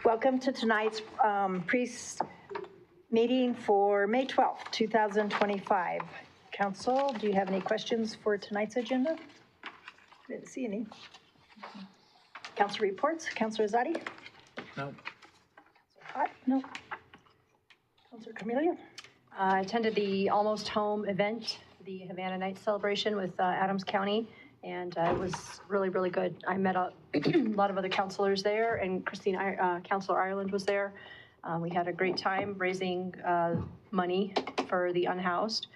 Welcome to tonight's meeting for May 12th, 2025. Council, do you have any questions for tonight's agenda? I didn't see any. Council reports. Councilor Zadi? No. No. Councilor Camelia? I attended the Almost Home event, the Havana Nights celebration with Adams County, and it was really, really good. I met a lot of other councilors there, and Councilor Ireland was there. We had a great time raising money for the unhoused.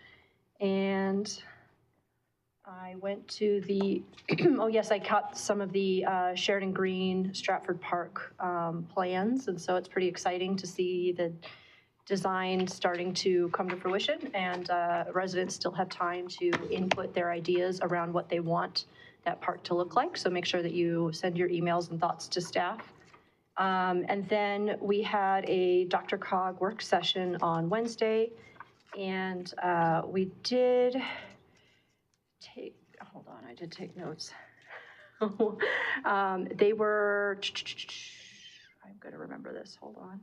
And I went to the, oh yes, I caught some of the Sheridan Green, Stratford Park plans. And so it's pretty exciting to see the design starting to come to fruition, and residents still have time to input their ideas around what they want that park to look like. So make sure that you send your emails and thoughts to staff. And then we had a Dr. Cog work session on Wednesday, and we did take, hold on, I did take notes. They were, I'm going to remember this, hold on.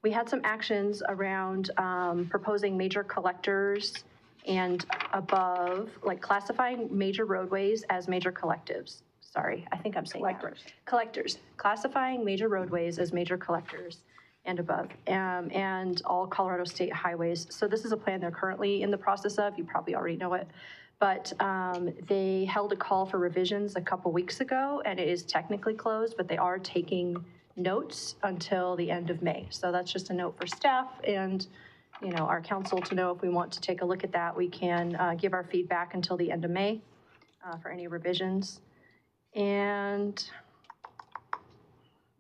We had some actions around proposing major collectors and above, like classifying major roadways as major collectives. Sorry, I think I'm saying collectors. Collectors, classifying major roadways as major collectors and above, and all Colorado state highways. So this is a plan they're currently in the process of. You probably already know it. But they held a call for revisions a couple weeks ago, and it is technically closed, but they are taking notes until the end of May. So that's just a note for staff and our council to know if we want to take a look at that. We can give our feedback until the end of May for any revisions. And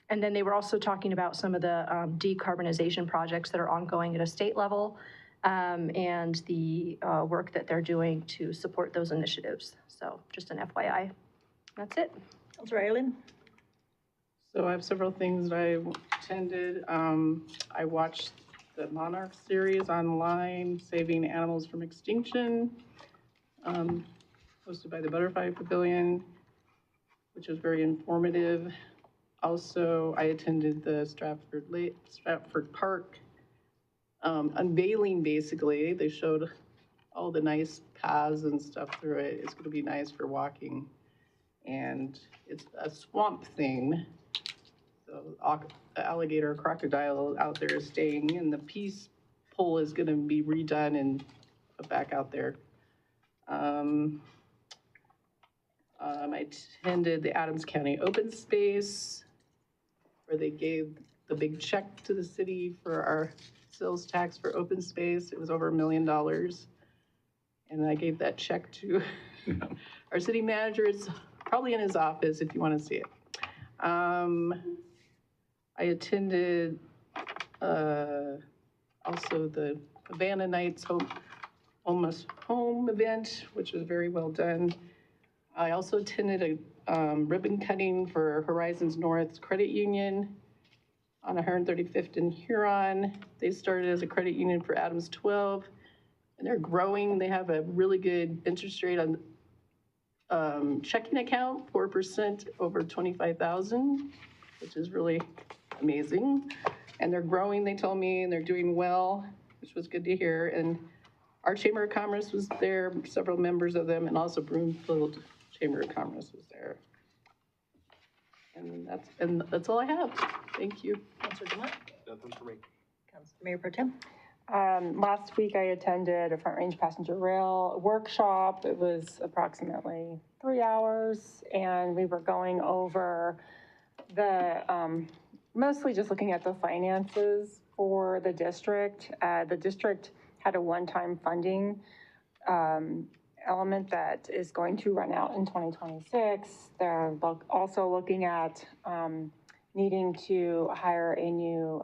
then they were also talking about some of the decarbonization projects that are ongoing at a state level and the work that they're doing to support those initiatives. So just an FYI. That's it. Councilor Ireland? So I have several things that I attended. I watched the Monarch series online, Saving Animals from Extinction, hosted by the Butterfly Pavilion, which was very informative. Also, I attended the Stratford Park unveiling, basically. They showed all the nice paths and stuff through it. It's going to be nice for walking. And it's a swamp thing. So the alligator crocodile out there is staying, and the peace pole is going to be redone and put back out there. I attended the Adams County Open Space, where they gave the big check to the city for our sales tax for open space. It was over $1 million. And I gave that check to our city manager. It's probably in his office if you want to see it. I attended also the Havana Nights Almost Home event, which was very well done. I also attended a ribbon cutting for Horizons North Credit Union on 135th and Huron. They started as a credit union for Adams 12, and they're growing. They have a really good interest rate on checking account, 4% over $25,000, which is really amazing. And they're growing, they told me, and they're doing well, which was good to hear. And our Chamber of Commerce was there, several members of them, and also Broomfield Chamber of Commerce was there. And that's all I have. Thank you. Councilor Dumont? Nothing for me. Councilor Mayor Pro Tem? Last week I attended a Front Range Passenger Rail workshop. It was approximately 3 hours, and we were going over the, mostly just looking at the finances for the district. The district had a one-time funding element that is going to run out in 2026. They're also looking at needing to hire a new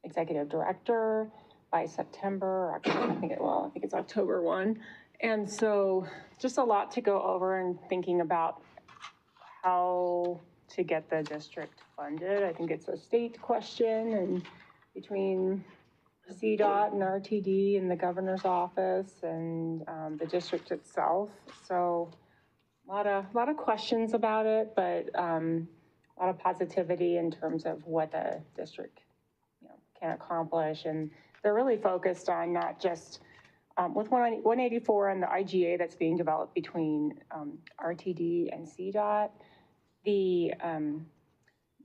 executive director by September. Actually, I think it's October 1. And so just a lot to go over and thinking about how to get the district funded. I think it's a state question, and between CDOT and RTD and the governor's office and the district itself. So a lot of questions about it, but lot of positivity in terms of what the district, can accomplish. And they're really focused on not just with 184 and the IGA that's being developed between RTD and CDOT,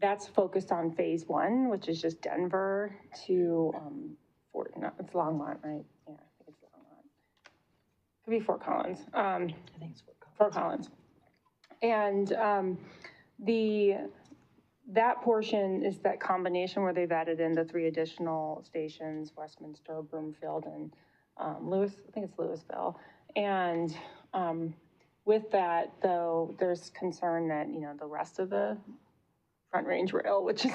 that's focused on phase 1, which is just Denver to it's Longmont, right? Yeah, I think it's Longmont. Could be Fort Collins. I think it's Fort Collins. And that portion is that combination where they've added in the 3 additional stations, Westminster, Broomfield, and Lewis, I think it's Louisville. And with that, though, there's concern that, the rest of the Front Range Rail, which is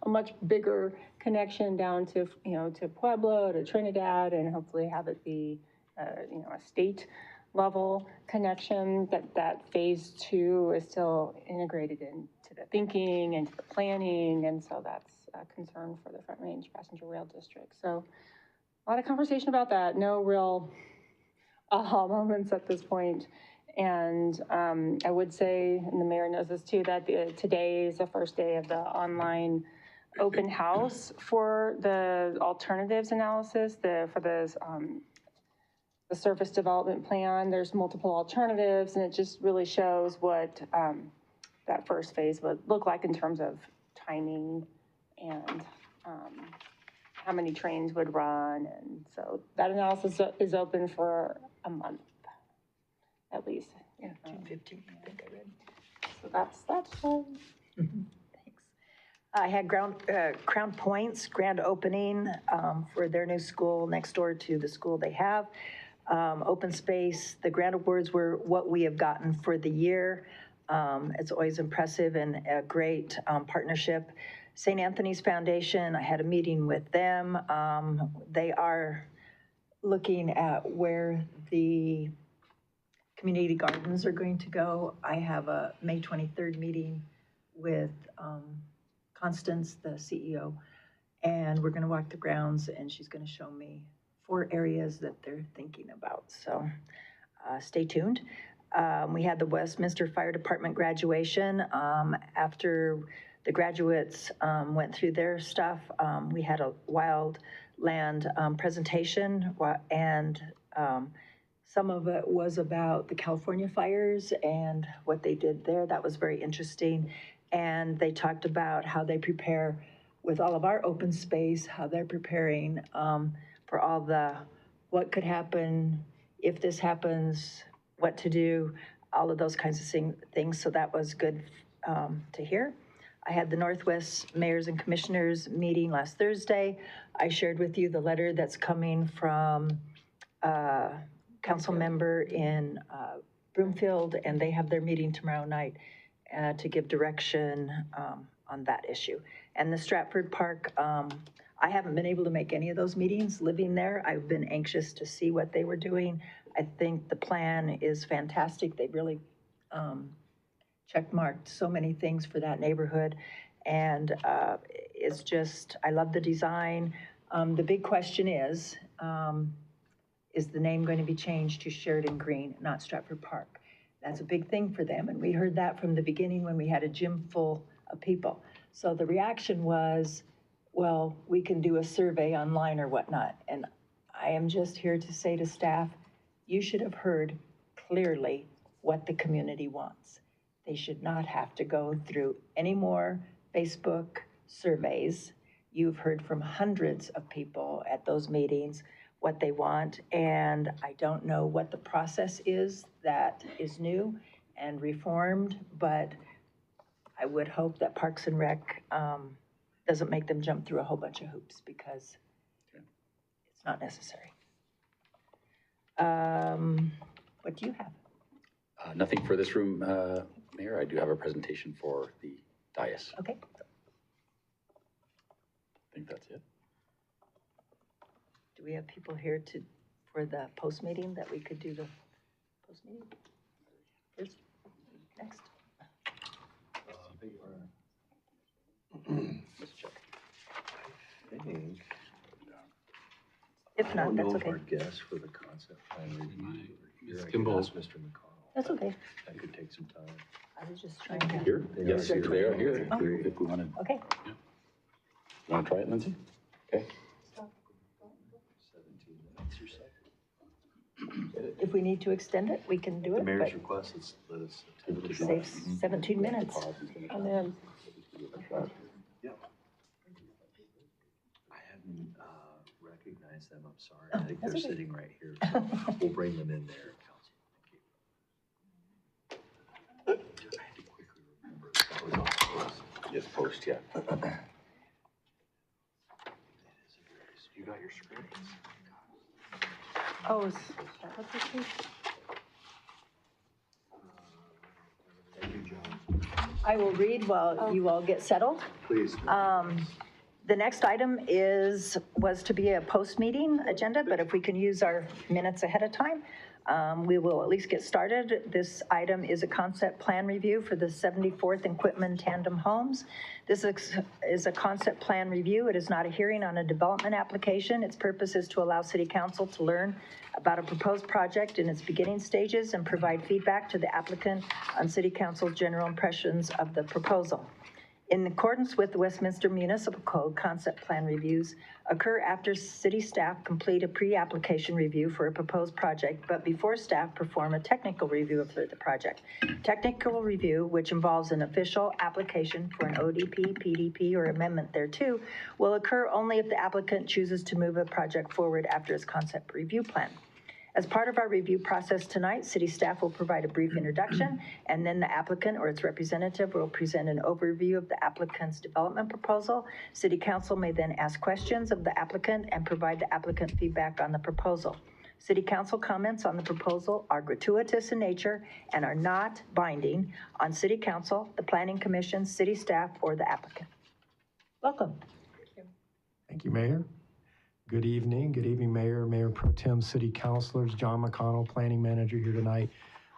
a much bigger connection down to, to Pueblo, to Trinidad, and hopefully have it be, a state level connection, that phase 2 is still integrated into the thinking and to the planning. And so that's a concern for the Front Range Passenger Rail District. So a lot of conversation about that. No real aha moments at this point. And I would say, and the mayor knows this too, that today is the first day of the online open house for the alternatives analysis, for the surface development plan. There's multiple alternatives, and it just really shows what that first phase would look like in terms of timing and how many trains would run. And so that analysis is open for a month, at least. Yeah, June 15th, I think I read. So that's fun. Thanks. I had Crown Point's grand opening for their new school next door to the school they have. Open space, the grant awards were what we have gotten for the year. It's always impressive and a great partnership. St. Anthony's Foundation, I had a meeting with them. They are looking at where the community gardens are going to go. I have a May 23rd meeting with Constance, the CEO, and we're gonna walk the grounds, and she's gonna show me 4 areas that they're thinking about. So stay tuned. We had the Westminster Fire Department graduation. After the graduates went through their stuff, we had a wildland presentation, and some of it was about the California fires and what they did there. That was very interesting. And they talked about how they prepare with all of our open space, how they're preparing for all what could happen if this happens, what to do, all of those kinds of things. So that was good to hear. I had the Northwest Mayors and Commissioners meeting last Thursday. I shared with you the letter that's coming from council member in Broomfield, and they have their meeting tomorrow night to give direction on that issue. And the Stratford Park, I haven't been able to make any of those meetings living there. I've been anxious to see what they were doing. I think the plan is fantastic. They really checkmarked so many things for that neighborhood. And it's just, I love the design. The big question is the name going to be changed to Sheridan Green, not Stratford Park? That's a big thing for them. And we heard that from the beginning when we had a gym full of people. So the reaction was, well, we can do a survey online or whatnot. And I am just here to say to staff, you should have heard clearly what the community wants. They should not have to go through any more Facebook surveys. You've heard from hundreds of people at those meetings what they want, and I don't know what the process is that is new and reformed, but I would hope that Parks and Rec doesn't make them jump through a whole bunch of hoops, because it's not necessary. What do you have? Nothing for this room, Mayor. I do have a presentation for the dais. Okay. I think that's it. Do we have people here for the post meeting that we could do the post meeting first? Next. Let's check. I think. If not, that's okay. I don't know if our guest for the concept plan review. Kimball. Mr. McConnell. That's okay. That could take some time. I was just trying to. Here? Yes, are they are here, here. if we want to, Okay, try it, Lindsay? Okay. 17 minutes or so. if we need to extend it, we can do The it, mayor's but request, let us. it saves 17 minutes. And then, Yeah. I hadn't recognized them, I'm sorry. I think That's they're okay. sitting right here. So we'll bring them in there, council. Thank you. I had to quickly remember that was on post. Yes, post, yeah. You got your script? oh, is that what this is? Thank you, John. I will read while you all get settled. Please. The next item was to be a post-meeting agenda, but if we can use our minutes ahead of time, we will at least get started. This item is a concept plan review for the 74th and Quitman Tandem Homes. This is a concept plan review. It is not a hearing on a development application. Its purpose is to allow City Council to learn about a proposed project in its beginning stages and provide feedback to the applicant on City Council's general impressions of the proposal. In accordance with the Westminster Municipal Code, concept plan reviews occur after city staff complete a pre-application review for a proposed project, but before staff perform a technical review of the project. Technical review, which involves an official application for an ODP, PDP, or amendment thereto, will occur only if the applicant chooses to move a project forward after its concept review plan. As part of our review process tonight, city staff will provide a brief introduction, and then the applicant or its representative will present an overview of the applicant's development proposal. City council may then ask questions of the applicant and provide the applicant feedback on the proposal. City council comments on the proposal are gratuitous in nature and are not binding on city council, the planning commission, city staff, or the applicant. Welcome. Thank you, Mayor. Good evening, Mayor, Mayor Pro Tem, City Councilors, John McConnell, Planning Manager here tonight.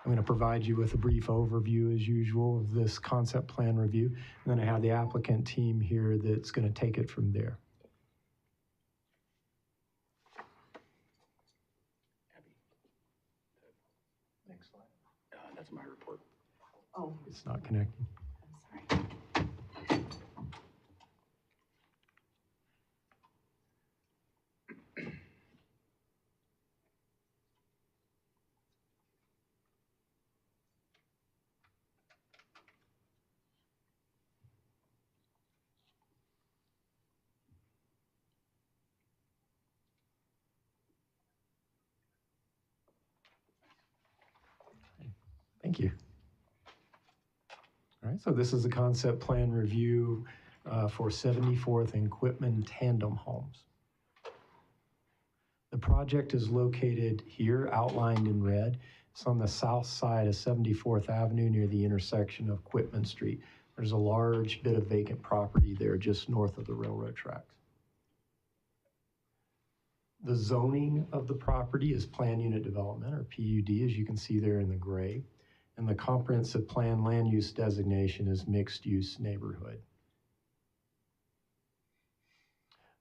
I'm going to provide you with a brief overview, as usual, of this concept plan review. And then I have the applicant team here that's going to take it from there. Abby. Next slide. That's my report. Oh, It's not connecting. I'm sorry. Thank you. All right, so this is a concept plan review for 74th and Quitman Tandem Homes. The project is located here, outlined in red. It's on the south side of 74th Avenue near the intersection of Quitman Street. There's a large bit of vacant property there just north of the railroad tracks. The zoning of the property is Plan Unit Development, or PUD, as you can see there in the gray. And the comprehensive plan land use designation is mixed use neighborhood.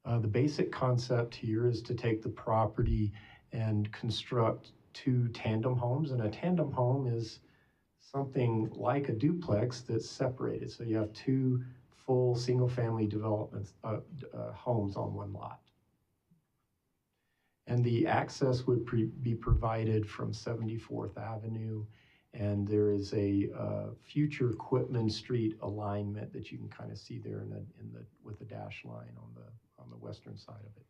The basic concept here is to take the property and construct 2 tandem homes. And a tandem home is something like a duplex that's separated. So you have 2 full single family developments, homes on one lot. And the access would be provided from 74th Avenue. And there is a future Quitman Street alignment that you can kind of see there with the dash line on the western side of it.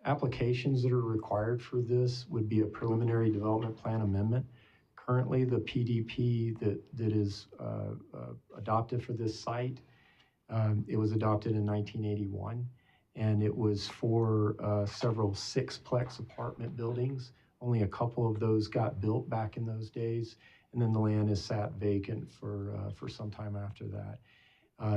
Applications that are required for this would be a preliminary development plan amendment. Currently, the PDP that is adopted for this site, it was adopted in 1981, and it was for several 6-plex apartment buildings. Only a couple of those got built back in those days, and then the land has sat vacant for some time after that.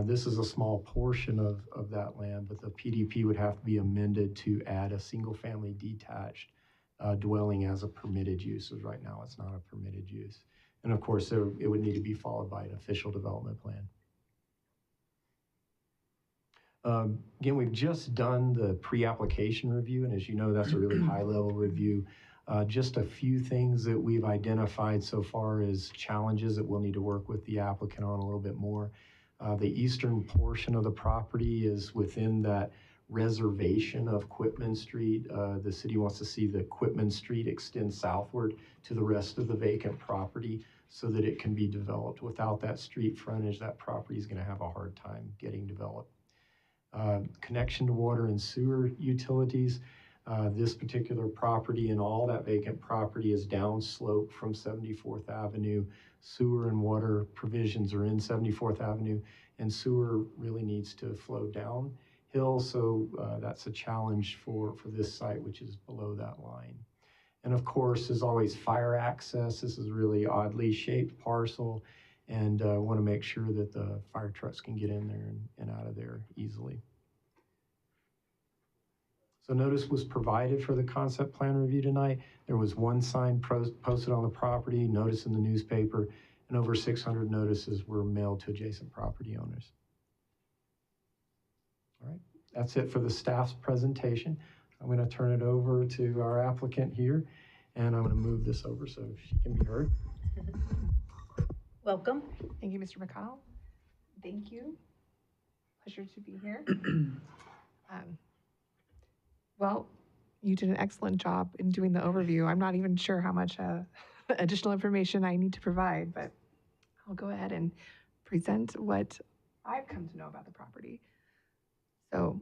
This is a small portion of that land, but the PDP would have to be amended to add a single-family detached dwelling as a permitted use, as right now it's not a permitted use. And of course, it would need to be followed by an official development plan. Again, we've just done the pre-application review, and as you know, that's a really high-level review. Just a few things that we've identified so far as challenges that we'll need to work with the applicant on a little bit more. The eastern portion of the property is within that reservation of Quitman Street. The city wants to see the Quitman Street extend southward to the rest of the vacant property so that it can be developed. Without that street frontage, that property is going to have a hard time getting developed. Connection to water and sewer utilities. This particular property and all that vacant property is downslope from 74th Avenue. Sewer and water provisions are in 74th Avenue, and sewer really needs to flow downhill, so that's a challenge for this site, which is below that line. And of course, as always, fire access. This is a really oddly shaped parcel, and want to make sure that the fire trucks can get in there and out of there easily. So notice was provided for the concept plan review tonight. There was one sign posted on the property, notice in the newspaper, and over 600 notices were mailed to adjacent property owners. All right, that's it for the staff's presentation. I'm going to turn it over to our applicant here, and I'm going to move this over so she can be heard. Welcome. Thank you, Mr. McConnell. Thank you. Pleasure to be here. Well, you did an excellent job in doing the overview. I'm not even sure how much additional information I need to provide, but I'll go ahead and present what I've come to know about the property. So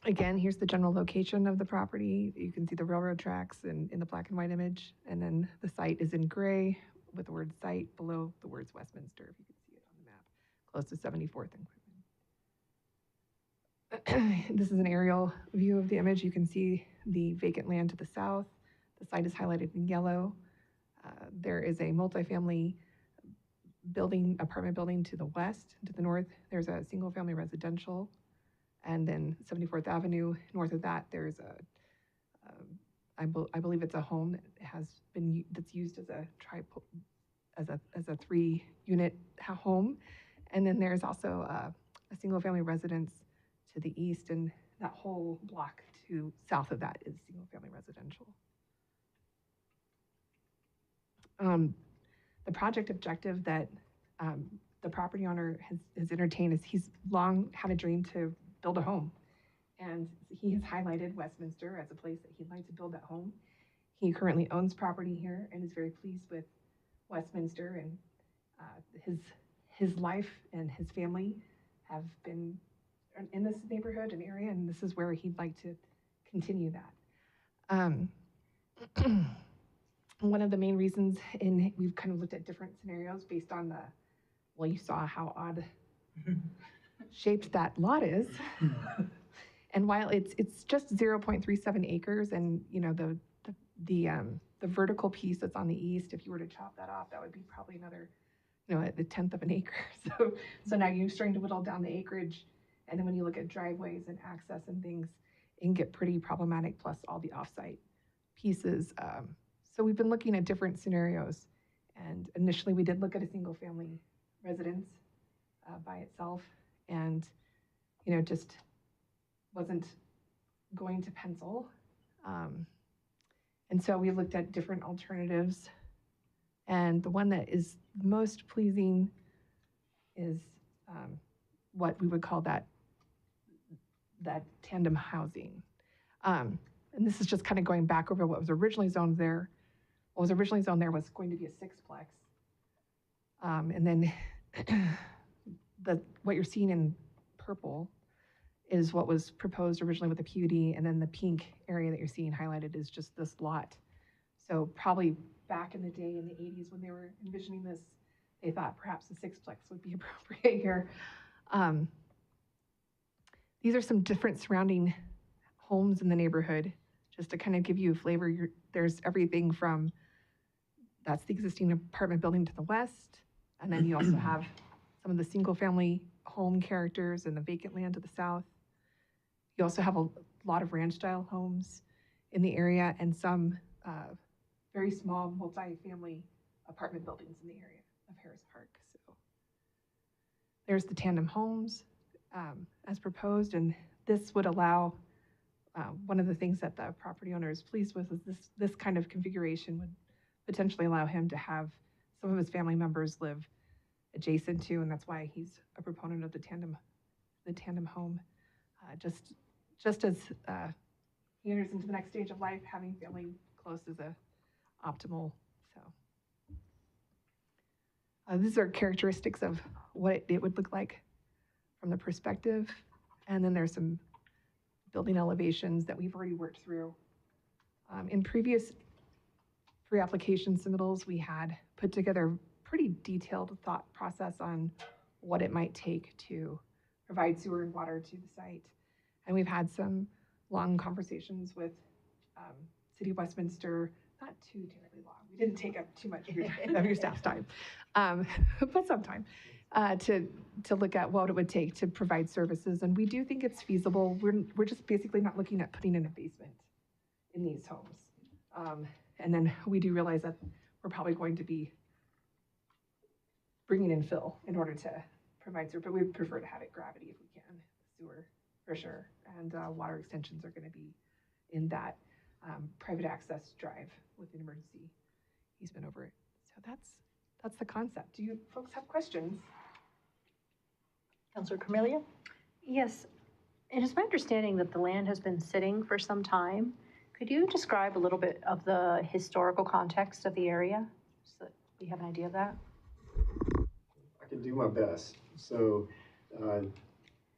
again, here's the general location of the property. You can see the railroad tracks in the black and white image, and then the site is in gray with the word site below the words Westminster, if you can see it on the map, close to 74th and Quitman. This is an aerial view of the image. You can see the vacant land to the south. The site is highlighted in yellow. There is a multifamily building, apartment building to the west. To the north, there's a single family residential. And then 74th Avenue, north of that, there's I believe it's a home that has been, that's used as a 3-unit home. And then there's also a single family residence to the east, and that whole block to south of that is single family residential. The project objective that the property owner has entertained is he's long had a dream to build a home. And he has highlighted Westminster as a place that he'd like to build that home. He currently owns property here and is very pleased with Westminster, and his life and his family have been in this neighborhood and area, and this is where he'd like to continue that. One of the main reasons, we've kind of looked at different scenarios based on you saw how odd shaped that lot is. And while it's just 0.37 acres, and the vertical piece that's on the east, if you were to chop that off, that would be probably another, a tenth of an acre. So now you're starting to whittle down the acreage, and then when you look at driveways and access and things, it can get pretty problematic, plus all the offsite pieces. So we've been looking at different scenarios, and initially we did look at a single family residence by itself, and just wasn't going to pencil. And so we looked at different alternatives, and the one that is most pleasing is what we would call that tandem housing. And this is just kind of going back over what was originally zoned there. What was originally zoned there was going to be a 6-plex. And then what you're seeing in purple is what was proposed originally with the PUD, and then the pink area that you're seeing highlighted is just this lot. So probably back in the day in the 80s when they were envisioning this, they thought perhaps a 6-plex would be appropriate here. These are some different surrounding homes in the neighborhood, just to kind of give you a flavor. There's everything from, that's the existing apartment building to the west, and then you also have some of the single family home characters and the vacant land to the south. You also have a lot of ranch style homes in the area, and some very small multi-family apartment buildings in the area of Harris Park. So there's the tandem homes as proposed, and this would allow one of the things that the property owner is pleased with is this kind of configuration would potentially allow him to have some of his family members live adjacent to, and that's why he's a proponent of the tandem home. Just as he enters into the next stage of life, having family close is a optimal. So these are characteristics of what it would look like from the perspective, and then there's some building elevations that we've already worked through. In previous pre-application submittals, we had put together a pretty detailed thought process on what it might take to provide sewer and water to the site. And we've had some long conversations with City of Westminster, not too terribly long. We didn't take up too much of your staff's time, but some time to look at what it would take to provide services. And we do think it's feasible. We're just basically not looking at putting in a basement in these homes. And then we do realize that we're probably going to be bringing in fill in order to provide service, but we'd prefer to have it gravity if we can, sewer for sure. And water extensions are going to be in that private access drive with an emergency easement over it. So that's the concept. Do you folks have questions? Councilor Carmelia? Yes, it is my understanding that the land has been sitting for some time. Could you describe a little bit of the historical context of the area so that we have an idea of that? I can do my best. So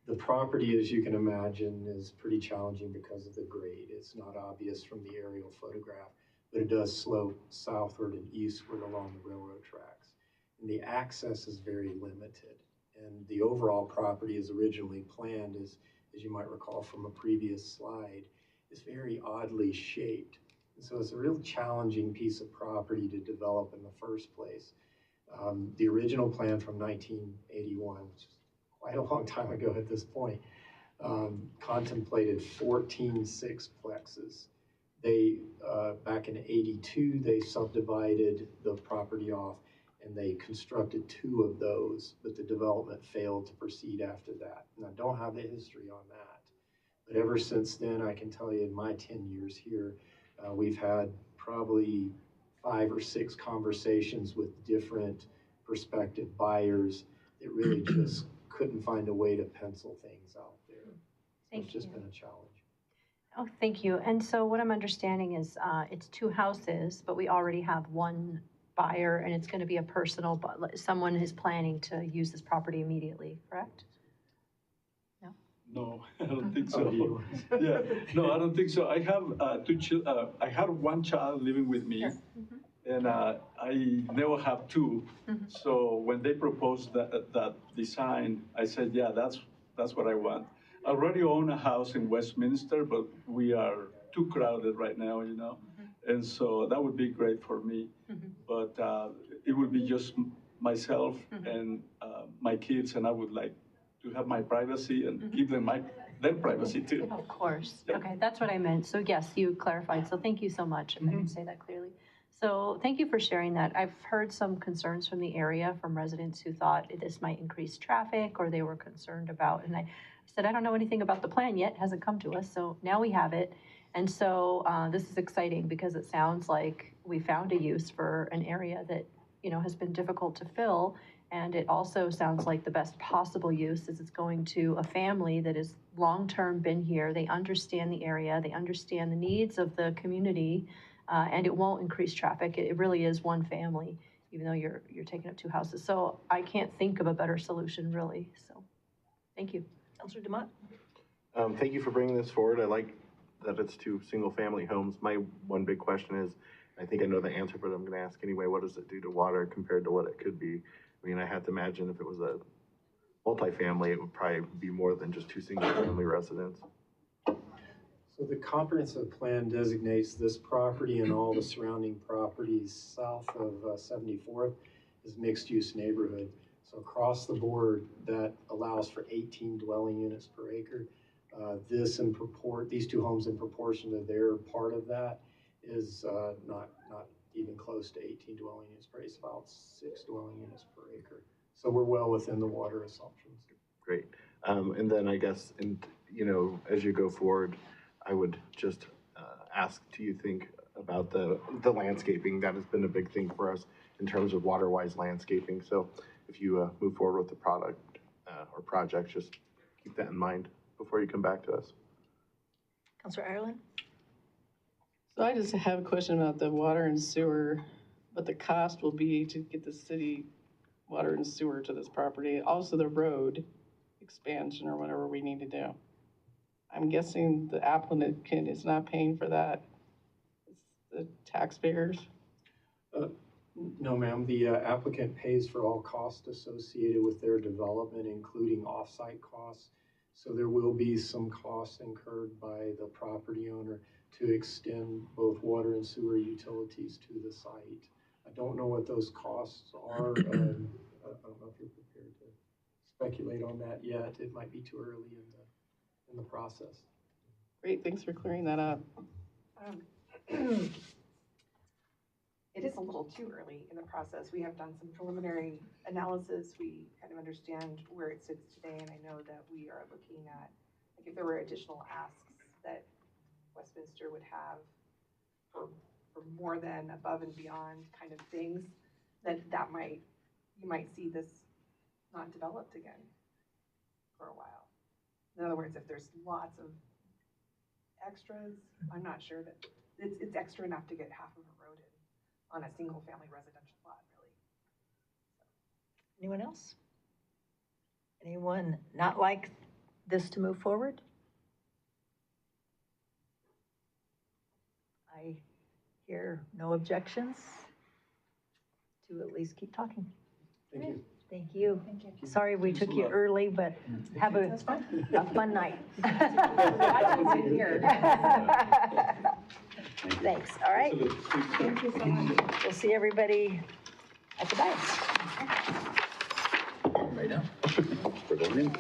the property, as you can imagine, is pretty challenging because of the grade. It's not obvious from the aerial photograph, but it does slope southward and eastward along the railroad tracks. And the access is very limited. And the overall property as originally planned is, as you might recall from a previous slide, is very oddly shaped. And so it's a real challenging piece of property to develop in the first place. The original plan from 1981, which is quite a long time ago at this point, contemplated 14 sixplexes. They, back in '82, they subdivided the property off and they constructed 2 of those, but the development failed to proceed after that. And I don't have the history on that. But ever since then, I can tell you in my 10 years here, we've had probably 5 or 6 conversations with different prospective buyers that really just couldn't find a way to pencil things out there. Thank It's just you. been a challenge. Oh, thank you. And so what I'm understanding is it's 2 houses, but we already have 1 buyer, and it's going to be a personal, but someone is planning to use this property immediately, correct? No, I don't think so. Oh, you- Yeah, no, I don't think so. I have 2 children. I had 1 child living with me, and I never have 2. So when they proposed that design, I said, yeah, that's what I want. I already own a house in Westminster, but we are too crowded right now, you know, and so that would be great for me. But it would be just myself and my kids, and I would like to have my privacy and give them their privacy too. Of course. Yep. Okay, that's what I meant. So yes, you clarified. So thank you so much, if I can say that clearly. So thank you for sharing that. I've heard some concerns from the area from residents who thought this might increase traffic or they were concerned about, and I said, I don't know anything about the plan yet, it hasn't come to us, so now we have it. And so this is exciting because it sounds like we found a use for an area that, you know, has been difficult to fill. And it also sounds like the best possible use is it's going to a family that is long-term been here. They understand the area, they understand the needs of the community, and it won't increase traffic. It really is one family, even though you're taking up 2 houses. So I can't think of a better solution, really. So thank you. Councilor Dumont? Thank you for bringing this forward. I like that it's 2 single-family homes. My one big question is, I think I know the answer, but I'm going to ask anyway, what does it do to water compared to what it could be? I mean, I have to imagine if it was a multifamily, it would probably be more than just 2 single-family residents. So the comprehensive plan designates this property and all the surrounding properties south of 74th as mixed-use neighborhood. So across the board, that allows for 18 dwelling units per acre. These 2 homes in proportion to their part of that is not even close to 18 dwelling units per acre. It's about 6 dwelling units per acre. So we're well within the water assumptions. Great. And then I guess, you know, as you go forward, I would just ask, do you think about the landscaping? That has been a big thing for us in terms of water-wise landscaping. So if you move forward with the product or project, just keep that in mind before you come back to us. Counselor Ireland? So I just have a question about the water and sewer, what the cost will be to get the city water and sewer to this property, also the road expansion or whatever we need to do. I'm guessing the applicant is not paying for that. It's the taxpayers. No, ma'am. The applicant pays for all costs associated with their development, including off-site costs. So there will be some costs incurred by the property owner to extend both water and sewer utilities to the site. I don't know what those costs are. I don't know if you're prepared to speculate on that yet. It might be too early in the process. Great, thanks for clearing that up. It is a little too early in the process. We have done some preliminary analysis. We kind of understand where it sits today, and I know that we are looking at, like, if there were additional asks that Westminster would have for more than above and beyond kind of things, that you might see this not developed again for a while. In other words, if there's lots of extras, I'm not sure that it's extra enough to get half of a road in on a single family residential lot, really. Anyone else? Anyone not like this to move forward? I hear no objections to at least keep talking. Thank you. Thank you. Thank you. Sorry we took you early, but have a fun night. Thanks. All right. Thank you so much. We'll see everybody at the dais. Right now, we're going in.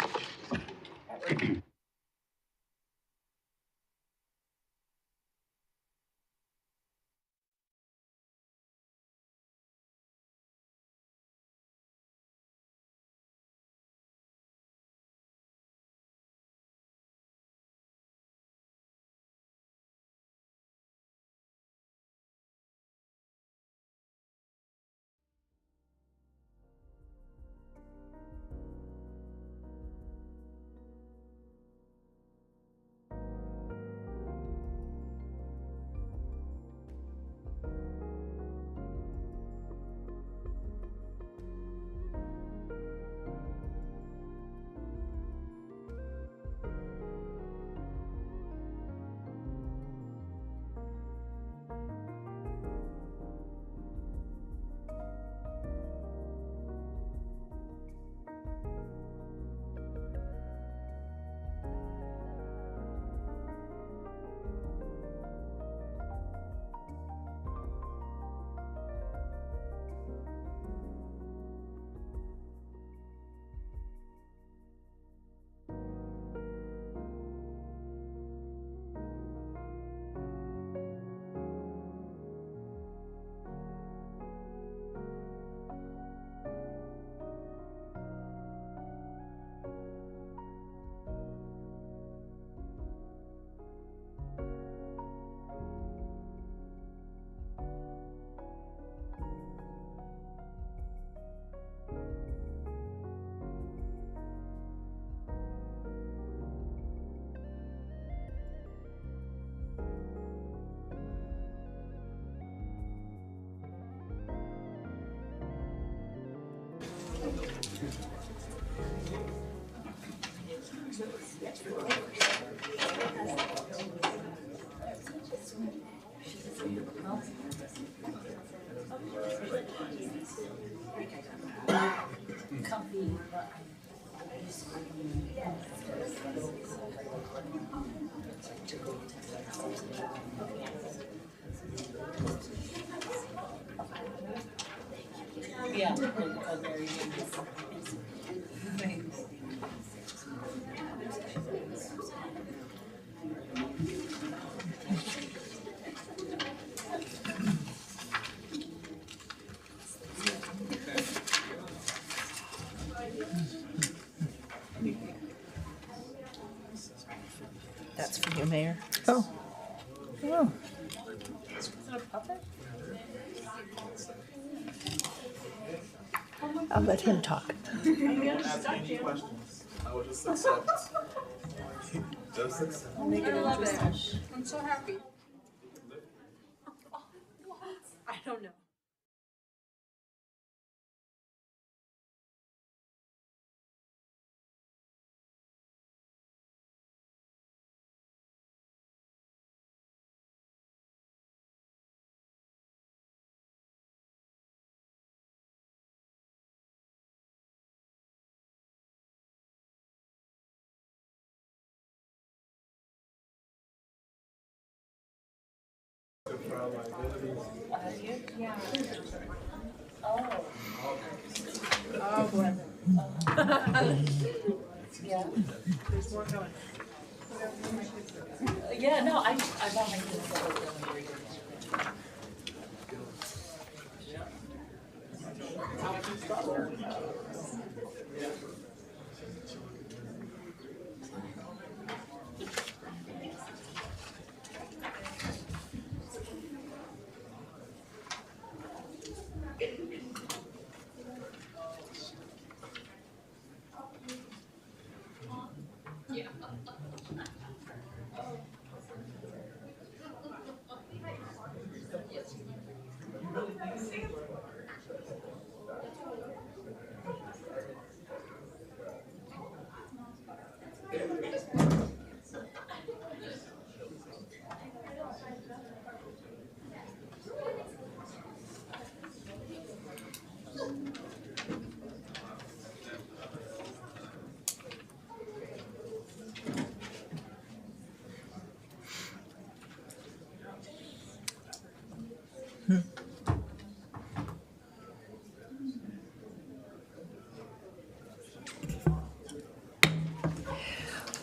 That's for you, Mayor. Oh. Oh. I'll let him talk. I will just accept. Just accept. I'm so happy. I don't know. Yeah, no, I bought my kids.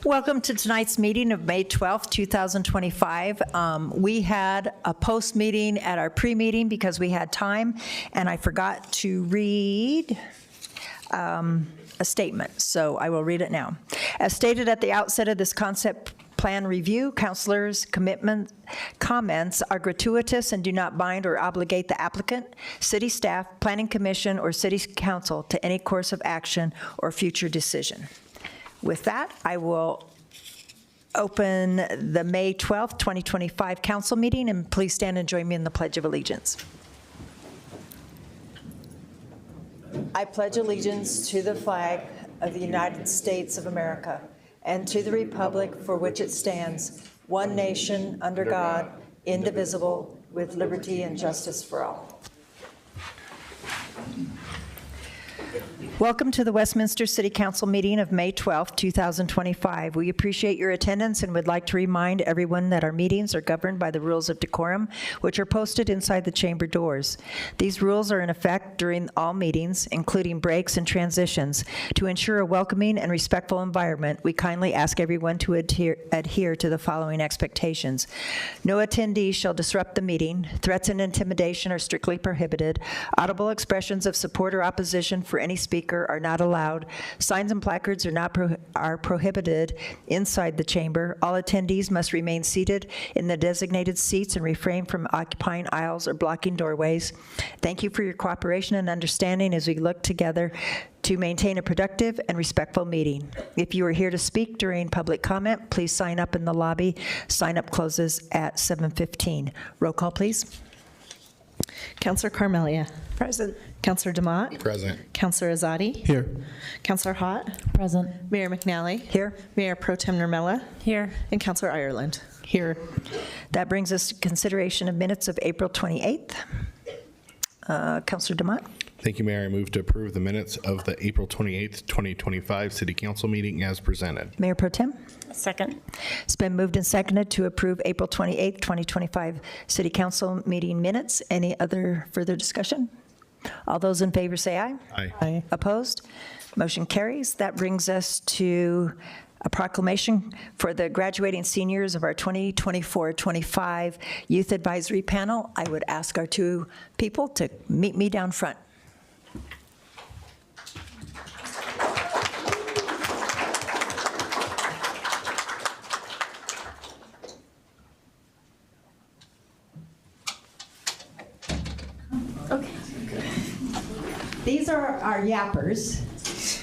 Welcome to tonight's meeting of May 12th, 2025. We had a post meeting at our pre-meeting because we had time, and I forgot to read a statement, so I will read it now. As stated at the outset of this concept plan review, counselors' comments are gratuitous and do not bind or obligate the applicant, city staff, planning commission, or city council to any course of action or future decision. With that, I will open the May 12th, 2025 council meeting, and please stand and join me in the Pledge of Allegiance. I pledge allegiance to the flag of the United States of America and to the republic for which it stands, one nation, under God, indivisible, with liberty and justice for all. Welcome to the Westminster City Council meeting of May 12th, 2025. We appreciate your attendance and would like to remind everyone that our meetings are governed by the rules of decorum, which are posted inside the chamber doors. These rules are in effect during all meetings, including breaks and transitions. To ensure a welcoming and respectful environment, we kindly ask everyone to adhere to the following expectations. No attendee shall disrupt the meeting. Threats and intimidation are strictly prohibited. Audible expressions of support or opposition for any speaker are not allowed. Signs and placards are prohibited inside the chamber. All attendees must remain seated in the designated seats and refrain from occupying aisles or blocking doorways. Thank you for your cooperation and understanding as we look together to maintain a productive and respectful meeting. If you are here to speak during public comment, please sign up in the lobby. Sign up closes at 7:15. Roll call, please. Counselor Carmelia. Present. Counselor Demott. Present. Counselor Azadi. Here. Counselor Hott. Present. Mayor McNally. Here. Mayor Pro Tem Nurmela. Here. And Counselor Ireland. Here. That brings us to consideration of minutes of April 28th. Counselor Demott. Thank you, Mayor. I move to approve the minutes of the April 28th, 2025 City Council meeting as presented. Mayor Pro Tem. Second. It's been moved and seconded to approve April 28th, 2025 City Council meeting minutes. Any other further discussion? All those in favor say aye. Aye. Aye. Opposed? Motion carries. That brings us to a proclamation for the graduating seniors of our 2024-25 Youth Advisory Panel. I would ask our two people to meet me down front. These are our yappers,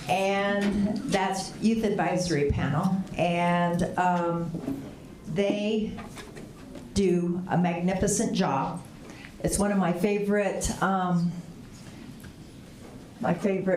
and that's Youth Advisory Panel, and they do a magnificent job. It's one of my favorite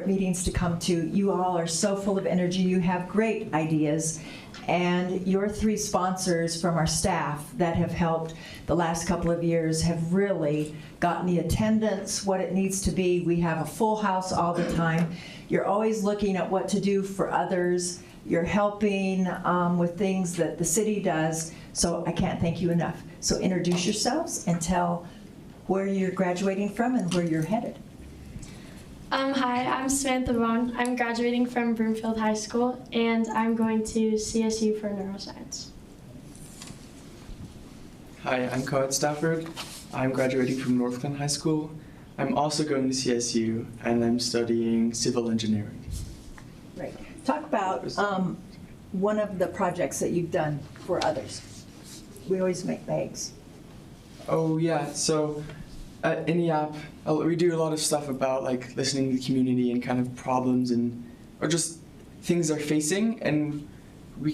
meetings to come to. You all are so full of energy. You have great ideas. And your 3 sponsors from our staff that have helped the last couple of years have really gotten the attendance what it needs to be. We have a full house all the time. You're always looking at what to do for others. You're helping with things that the city does. So I can't thank you enough. So introduce yourselves and tell where you're graduating from and where you're headed. Hi, I'm Samantha Bone. I'm graduating from Broomfield High School, and I'm going to CSU for neuroscience. Hi, I'm Coed Stafford. I'm graduating from Northglenn High School. I'm also going to CSU, and I'm studying civil engineering. Right. Talk about one of the projects that you've done for others. We always make bags. Oh yeah, so at INEAP, we do a lot of stuff about like listening to the community and kind of problems or just things they're facing, and we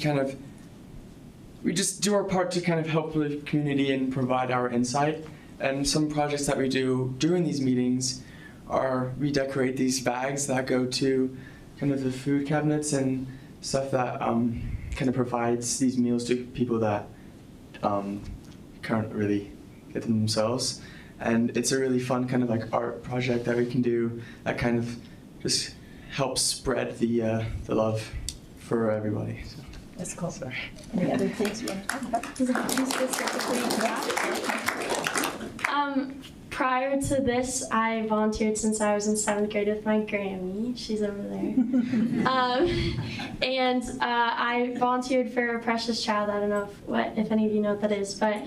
just do our part to kind of help the community and provide our insight. And some projects that we do during these meetings are we decorate these bags that go to kind of the food cabinets and stuff that kind of provides these meals to people that can't really get them themselves. And it's a really fun kind of like art project that we can do that kind of just helps spread the love for everybody. So. That's cool. Sorry. Any other things you want to talk about? Prior to this, I volunteered since I was in 7th grade with my Grammy. She's over there. And I volunteered for a Precious Child. I don't know if any of you know what that is, but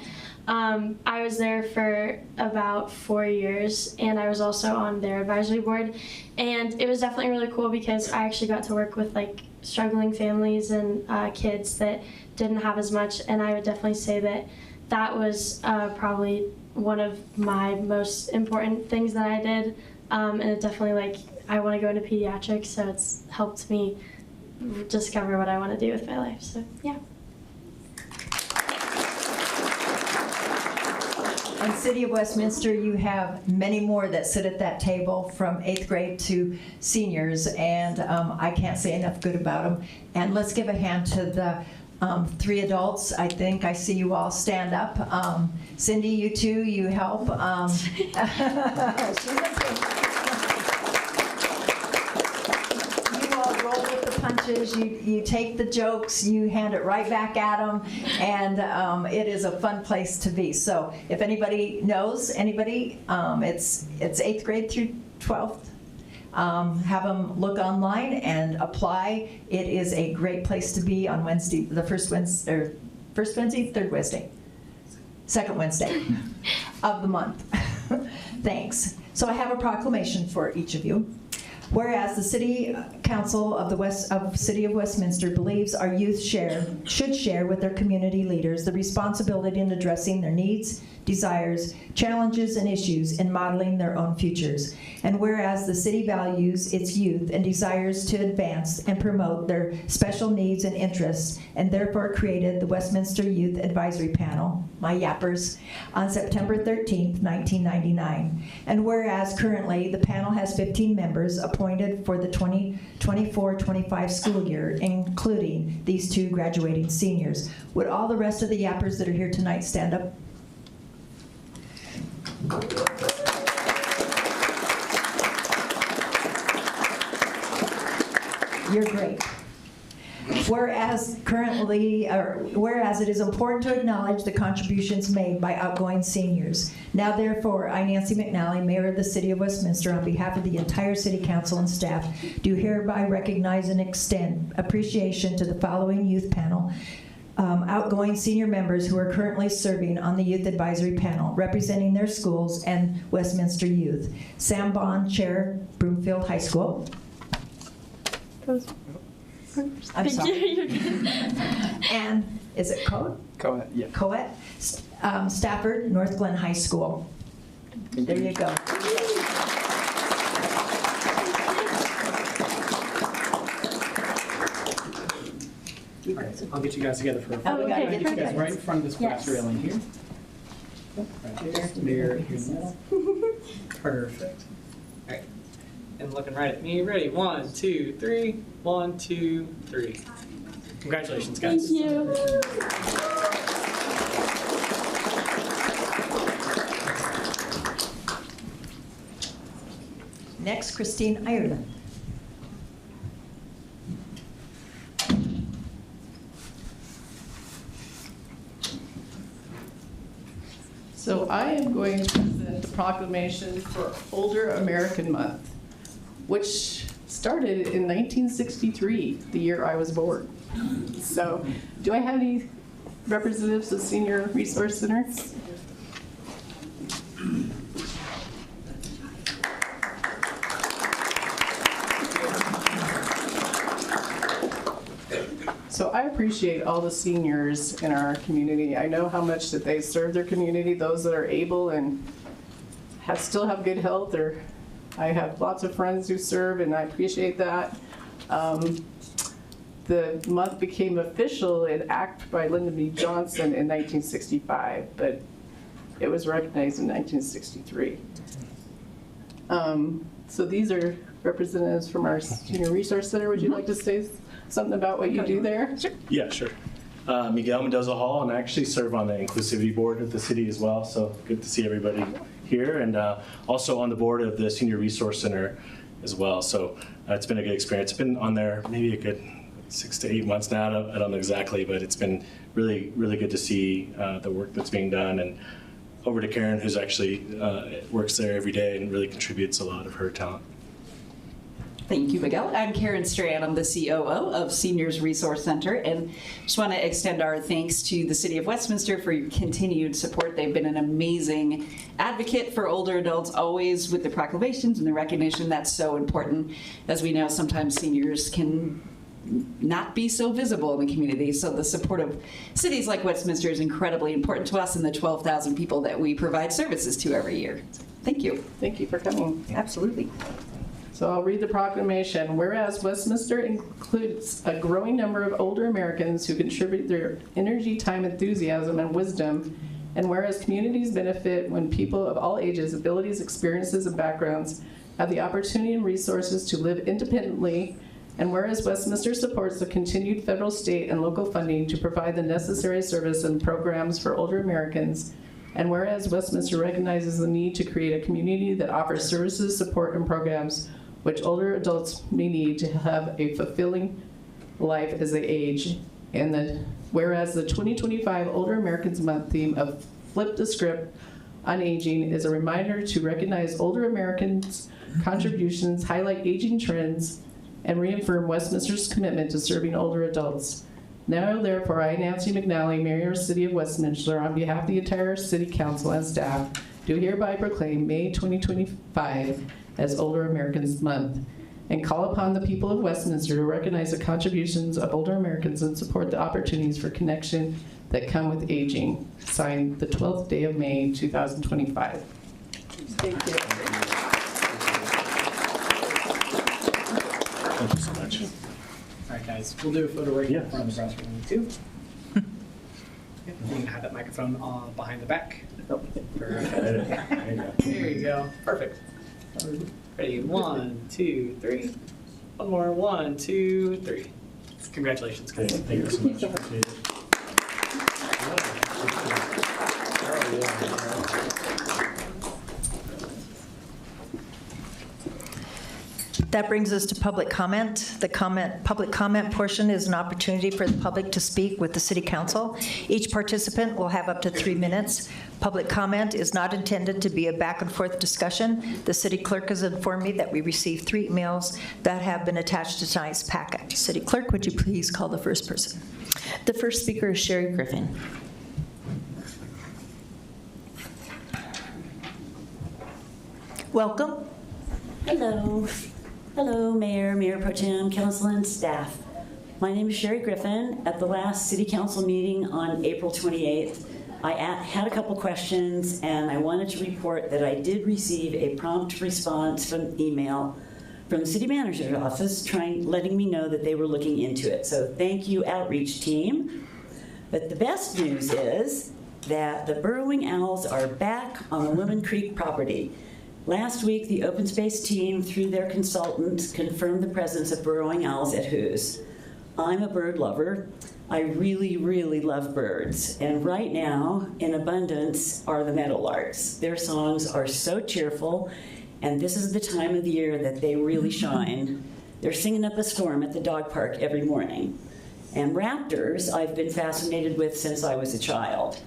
I was there for about 4 years, and I was also on their advisory board. And it was definitely really cool because I actually got to work with like struggling families and kids that didn't have as much. And I would definitely say that was probably one of my most important things that I did. And it definitely I want to go into pediatrics, so it's helped me discover what I want to do with my life. So yeah. In the City of Westminster, you have many more that sit at that table from 8th grade to seniors, and I can't say enough good about them. And let's give a hand to the 3 adults. I think I see you all stand up. Cindy, you too, you help. You all roll with the punches, you take the jokes, you hand it right back at them, and it is a fun place to be. So if anybody knows anybody, it's 8th grade through 12th. Have them look online and apply. It is a great place to be on Wednesday, the first Wednesday, third Wednesday, second Wednesday of the month. Thanks. So I have a proclamation for each of you. Whereas the City Council of the City of Westminster believes our youth should share with their community leaders the responsibility in addressing their needs, desires, challenges, and issues in modeling their own futures. And whereas the city values its youth and desires to advance and promote their special needs and interests, and therefore created the Westminster Youth Advisory Panel, my yappers, on September 13th, 1999. And whereas currently the panel has 15 members appointed for the 2024-25 school year, including these 2 graduating seniors. Would all the rest of the yappers that are here tonight stand up? You're great. Whereas it is important to acknowledge the contributions made by outgoing seniors. Now therefore, I, Nancy McNally, Mayor of the City of Westminster, on behalf of the entire City Council and staff, do hereby recognize and extend appreciation to the following youth panel outgoing senior members who are currently serving on the Youth Advisory Panel, representing their schools and Westminster youth. Sam Bond, Chair, Broomfield High School. I'm sorry. And is it Coed? Coed, yeah. Coed. Stafford, Northglenn High School. There you go. You All right, guys. I'll get you guys together for a Oh, photo. okay, I'll get you guys perfect. right in front of this glass Yes. railing here. Right there, mirror here in the middle. Perfect. All right, and looking right at me. Ready? 1, 2, 3. 1, 2, 3. Congratulations, guys. Thank you. Next, Christine Ireland. So I am going to present the proclamation for Older American Month, which started in 1963, the year I was born. So do I have any representatives of Senior Resource Center? So I appreciate all the seniors in our community. I know how much that they serve their community, those that are able and still have good health. Or I have lots of friends who serve, and I appreciate that. The month became official in act by Lyndon B. Johnson in 1965, but it was recognized in 1963. So these are representatives from our Senior Resource Center. Would you like to say something about what you do there? Yeah, sure. Miguel Mendoza Hall, and I actually serve on the inclusivity board of the city as well, so good to see everybody here, and also on the board of the Senior Resource Center as well. So it's been a good experience. It's been on there maybe a good 6 to 8 months now. I don't know exactly, but it's been really, really good to see the work that's being done. And over to Karen, who's actually works there every day and really contributes a lot of her talent. Thank you, Miguel. I'm Karen Strand. I'm the COO of Seniors Resource Center, and just want to extend our thanks to the City of Westminster for your continued support. They've been an amazing advocate for older adults, always with the proclamations and the recognition. That's so important. As we know, sometimes seniors can not be so visible in the community, so the support of cities like Westminster is incredibly important to us and the 12,000 people that we provide services to every year. Thank you. Thank you for coming. Absolutely. So I'll read the proclamation. Whereas Westminster includes a growing number of older Americans who contribute their energy, time, enthusiasm, and wisdom, and whereas communities benefit when people of all ages, abilities, experiences, and backgrounds have the opportunity and resources to live independently, and whereas Westminster supports the continued federal, state, and local funding to provide the necessary service and programs for older Americans, and whereas Westminster recognizes the need to create a community that offers services, support, and programs which older adults may need to have a fulfilling life as they age, and whereas the 2025 Older Americans Month theme of Flip the Script on Aging is a reminder to recognize older Americans' contributions, highlight aging trends, and reaffirm Westminster's commitment to serving older adults. Now, therefore, I, Nancy McNally, Mayor of the City of Westminster, on behalf of the entire City Council and staff, do hereby proclaim May 2025 as Older Americans Month, and call upon the people of Westminster to recognize the contributions of older Americans and support the opportunities for connection that come with aging. Signed, the 12th day of May, 2025. Thank you. Thank you so much. All right, guys, we'll do a photo right here in front of the brass railing too. You can have that microphone behind the back. There you go. Perfect. Ready? 1, 2, 3. One more. 1, 2, 3. Congratulations, guys. Thank you so much. Appreciate it. That brings us to public comment. The public comment portion is an opportunity for the public to speak with the City Council. Each participant will have up to 3 minutes. Public comment is not intended to be a back and forth discussion. The city clerk has informed me that we received 3 emails that have been attached to tonight's packet. City clerk, would you please call the first person? The first speaker is Sherry Griffin. Welcome. Hello. Hello, Mayor, Mayor Pro Tem, Council, and staff. My name is Sherry Griffin. At the last City Council meeting on April 28th, I had a couple questions, and I wanted to report that I did receive a prompt response from email from the city manager's office letting me know that they were looking into it. So thank you, outreach team. But the best news is that the burrowing owls are back on the Lemon Creek property. Last week, the open space team, through their consultant, confirmed the presence of burrowing owls at Who's. I'm a bird lover. I really, really love birds. And right now, in abundance, are the meadowlarks. Their songs are so cheerful, and this is the time of the year that they really shine. They're singing up a storm at the dog park every morning. And raptors, I've been fascinated with since I was a child.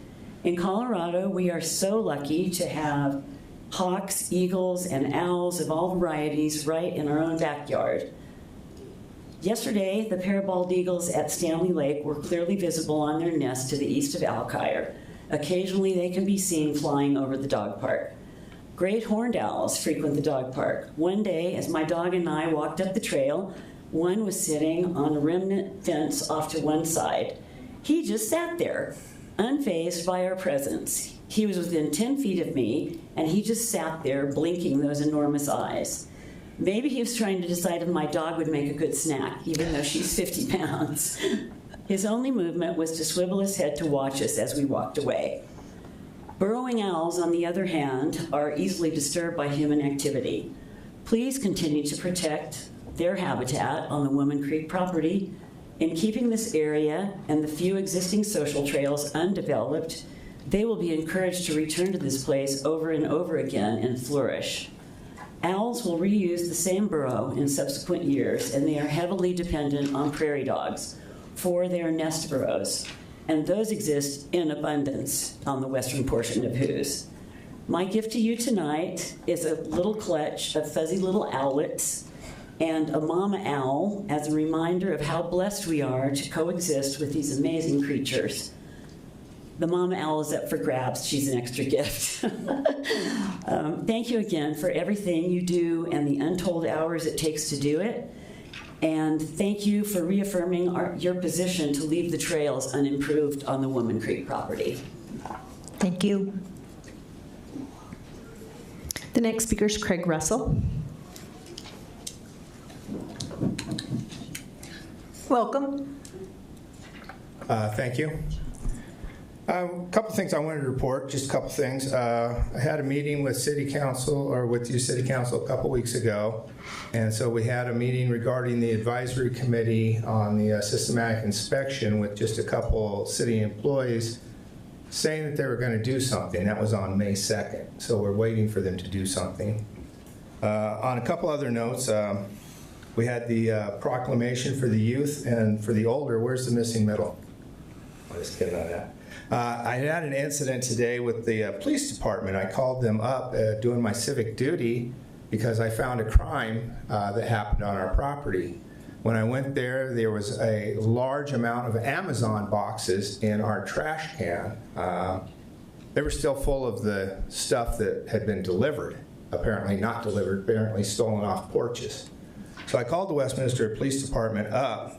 In Colorado, we are so lucky to have hawks, eagles, and owls of all varieties right in our own backyard. Yesterday, the pair of bald eagles at Stanley Lake were clearly visible on their nest to the east of Alkire. Occasionally, they can be seen flying over the dog park. Great horned owls frequent the dog park. One day, as my dog and I walked up the trail, one was sitting on a remnant fence off to one side. He just sat there, unfazed by our presence. He was within 10 feet of me, and he just sat there blinking those enormous eyes. Maybe he was trying to decide if my dog would make a good snack, even though she's 50 pounds. His only movement was to swivel his head to watch us as we walked away. Burrowing owls, on the other hand, are easily disturbed by human activity. Please continue to protect their habitat on the Woman Creek property. In keeping this area and the few existing social trails undeveloped, they will be encouraged to return to this place over and over again and flourish. Owls will reuse the same burrow in subsequent years, and they are heavily dependent on prairie dogs for their nest burrows, and those exist in abundance on the western portion of Who's. My gift to you tonight is a little clutch of fuzzy little owlets and a mama owl as a reminder of how blessed we are to coexist with these amazing creatures. The mama owl is up for grabs. She's an extra gift. Thank you again for everything you do and the untold hours it takes to do it. And thank you for reaffirming your position to leave the trails unimproved on the Woman Creek property. Thank you. The next speaker is Craig Russell. Welcome. Thank you. A couple things I wanted to report, just a couple things. I had a meeting with City Council, or with your City Council a couple weeks ago, and so we had a meeting regarding the advisory committee on the systematic inspection with just a couple city employees saying that they were going to do something. That was on May 2nd, so we're waiting for them to do something. On a couple other notes, we had the proclamation for the youth and for the older. Where's the missing middle? I'm just kidding on that. I had an incident today with the police department. I called them up doing my civic duty because I found a crime that happened on our property. When I went there, there was a large amount of Amazon boxes in our trash can. They were still full of the stuff that had been delivered, apparently not delivered, apparently stolen off porches. So I called the Westminster Police Department up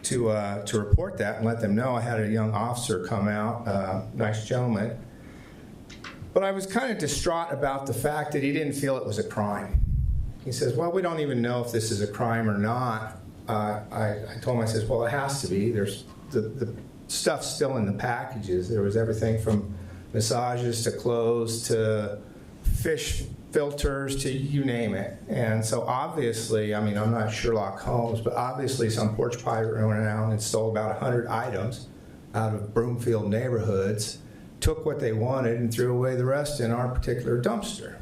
to report that and let them know. I had a young officer come out, nice gentleman. But I was kind of distraught about the fact that he didn't feel it was a crime. He says, well, we don't even know if this is a crime or not. I told him, I says, well, it has to be. There's the stuff's still in the packages. There was everything from massages to clothes to fish filters to you name it. And so obviously, I mean, I'm not Sherlock Holmes, but obviously some porch pirate went around and stole about 100 items out of Broomfield neighborhoods, took what they wanted and threw away the rest in our particular dumpster.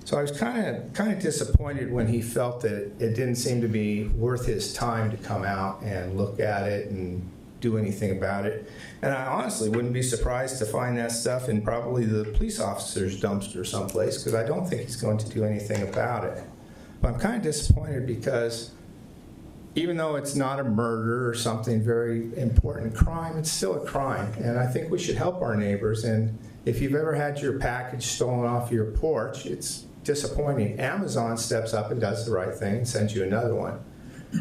So I was kind of disappointed when he felt that it didn't seem to be worth his time to come out and look at it and do anything about it. And I honestly wouldn't be surprised to find that stuff in probably the police officer's dumpster someplace, because I don't think he's going to do anything about it. But I'm kind of disappointed because even though it's not a murder or something very important crime, it's still a crime. And I think we should help our neighbors. And if you've ever had your package stolen off your porch, it's disappointing. Amazon steps up and does the right thing and sends you another one.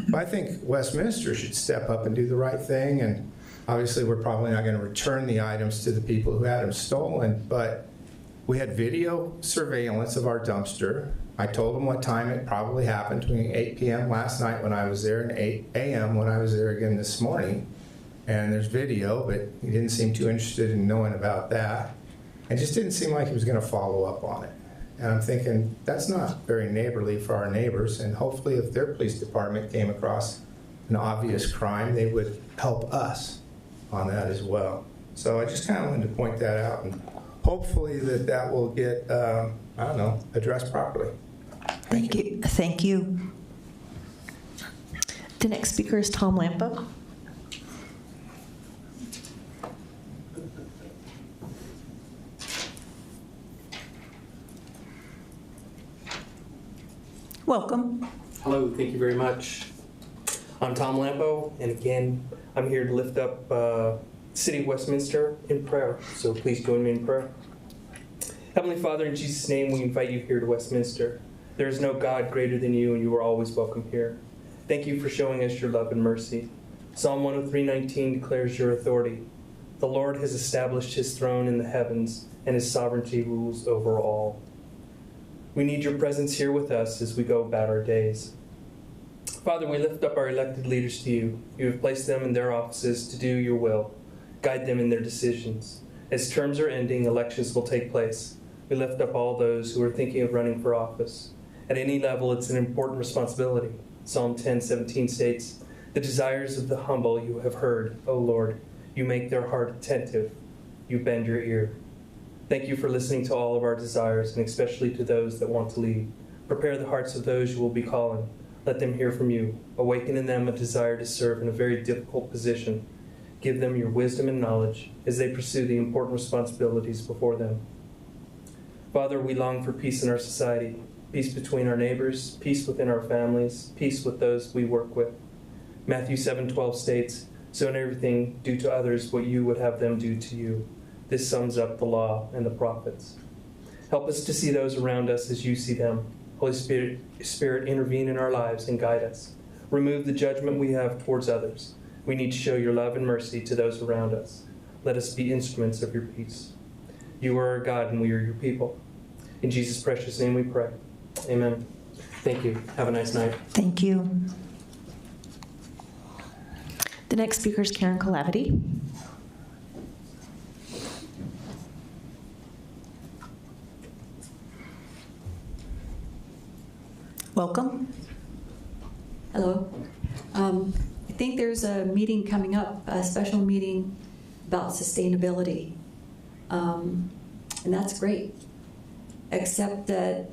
But I think Westminster should step up and do the right thing. And obviously, we're probably not going to return the items to the people who had them stolen. But We had video surveillance of our dumpster. I told him what time it probably happened, between 8 p.m. last night when I was there and 8 a.m. when I was there again this morning. And there's video, but he didn't seem too interested in knowing about that. It just didn't seem like he was going to follow up on it. And I'm thinking, that's not very neighborly for our neighbors, and hopefully if their police department came across an obvious crime, they would help us on that as well. So I just kind of wanted to point that out, and hopefully that will get, addressed properly. Thank you. Thank you. The next speaker is Tom Lampo. Welcome. Hello, thank you very much. I'm Tom Lampo, and again, I'm here to lift up City of Westminster in prayer, so please join me in prayer. Heavenly Father, in Jesus' name, we invite you here to Westminster. There is no God greater than you, and you are always welcome here. Thank you for showing us your love and mercy. Psalm 103:19 declares your authority. The Lord has established his throne in the heavens, and his sovereignty rules over all. We need your presence here with us as we go about our days. Father, we lift up our elected leaders to you. You have placed them in their offices to do your will. Guide them in their decisions. As terms are ending, elections will take place. We lift up all those who are thinking of running for office. At any level, it's an important responsibility. Psalm 10:17 states, "The desires of the humble you have heard, O Lord. You make their heart attentive. You bend your ear." Thank you for listening to all of our desires, and especially to those that want to lead. Prepare the hearts of those you will be calling. Let them hear from you. Awaken in them a desire to serve in a very difficult position. Give them your wisdom and knowledge as they pursue the important responsibilities before them. Father, we long for peace in our society, peace between our neighbors, peace within our families, peace with those we work with. Matthew 7:12 states, "So in everything, do to others what you would have them do to you." This sums up the law and the prophets. Help us to see those around us as you see them. Holy Spirit, intervene in our lives and guide us. Remove the judgment we have towards others. We need to show your love and mercy to those around us. Let us be instruments of your peace. You are our God, and we are your people. In Jesus' precious name we pray. Amen. Thank you. Have a nice night. Thank you. The next speaker is Karen Calavity. Welcome. Hello. I think there's a meeting coming up, a special meeting about sustainability. And that's great, except that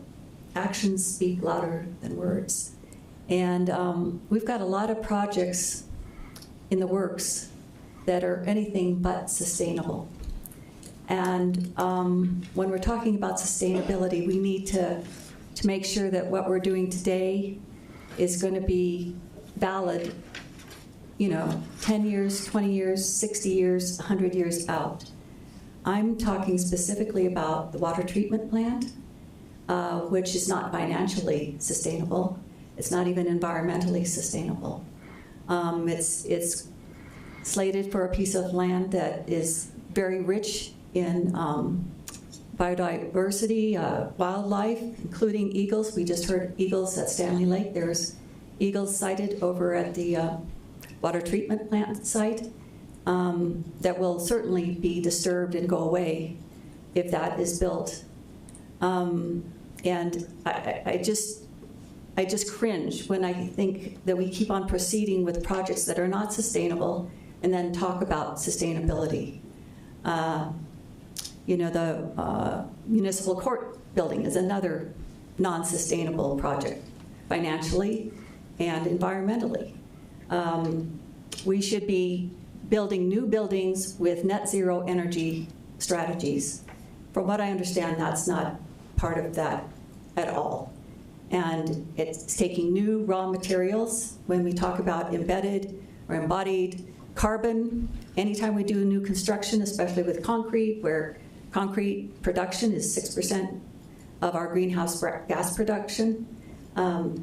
actions speak louder than words. And we've got a lot of projects in the works that are anything but sustainable. And when we're talking about sustainability, we need to make sure that what we're doing today is going to be valid, 10 years, 20 years, 60 years, 100 years out. I'm talking specifically about the water treatment plant, which is not financially sustainable. It's not even environmentally sustainable. It's slated for a piece of land that is very rich in biodiversity, wildlife, including eagles. We just heard eagles at Stanley Lake. There's eagles sighted over at the water treatment plant site that will certainly be disturbed and go away if that is built. And I just cringe when I think that we keep on proceeding with projects that are not sustainable and then talk about sustainability. The municipal court building is another non-sustainable project, financially and environmentally. We should be building new buildings with net zero energy strategies. From what I understand, that's not part of that at all. And it's taking new raw materials. When we talk about embedded or embodied carbon, anytime we do new construction, especially with concrete, where concrete production is 6% of our greenhouse gas production, we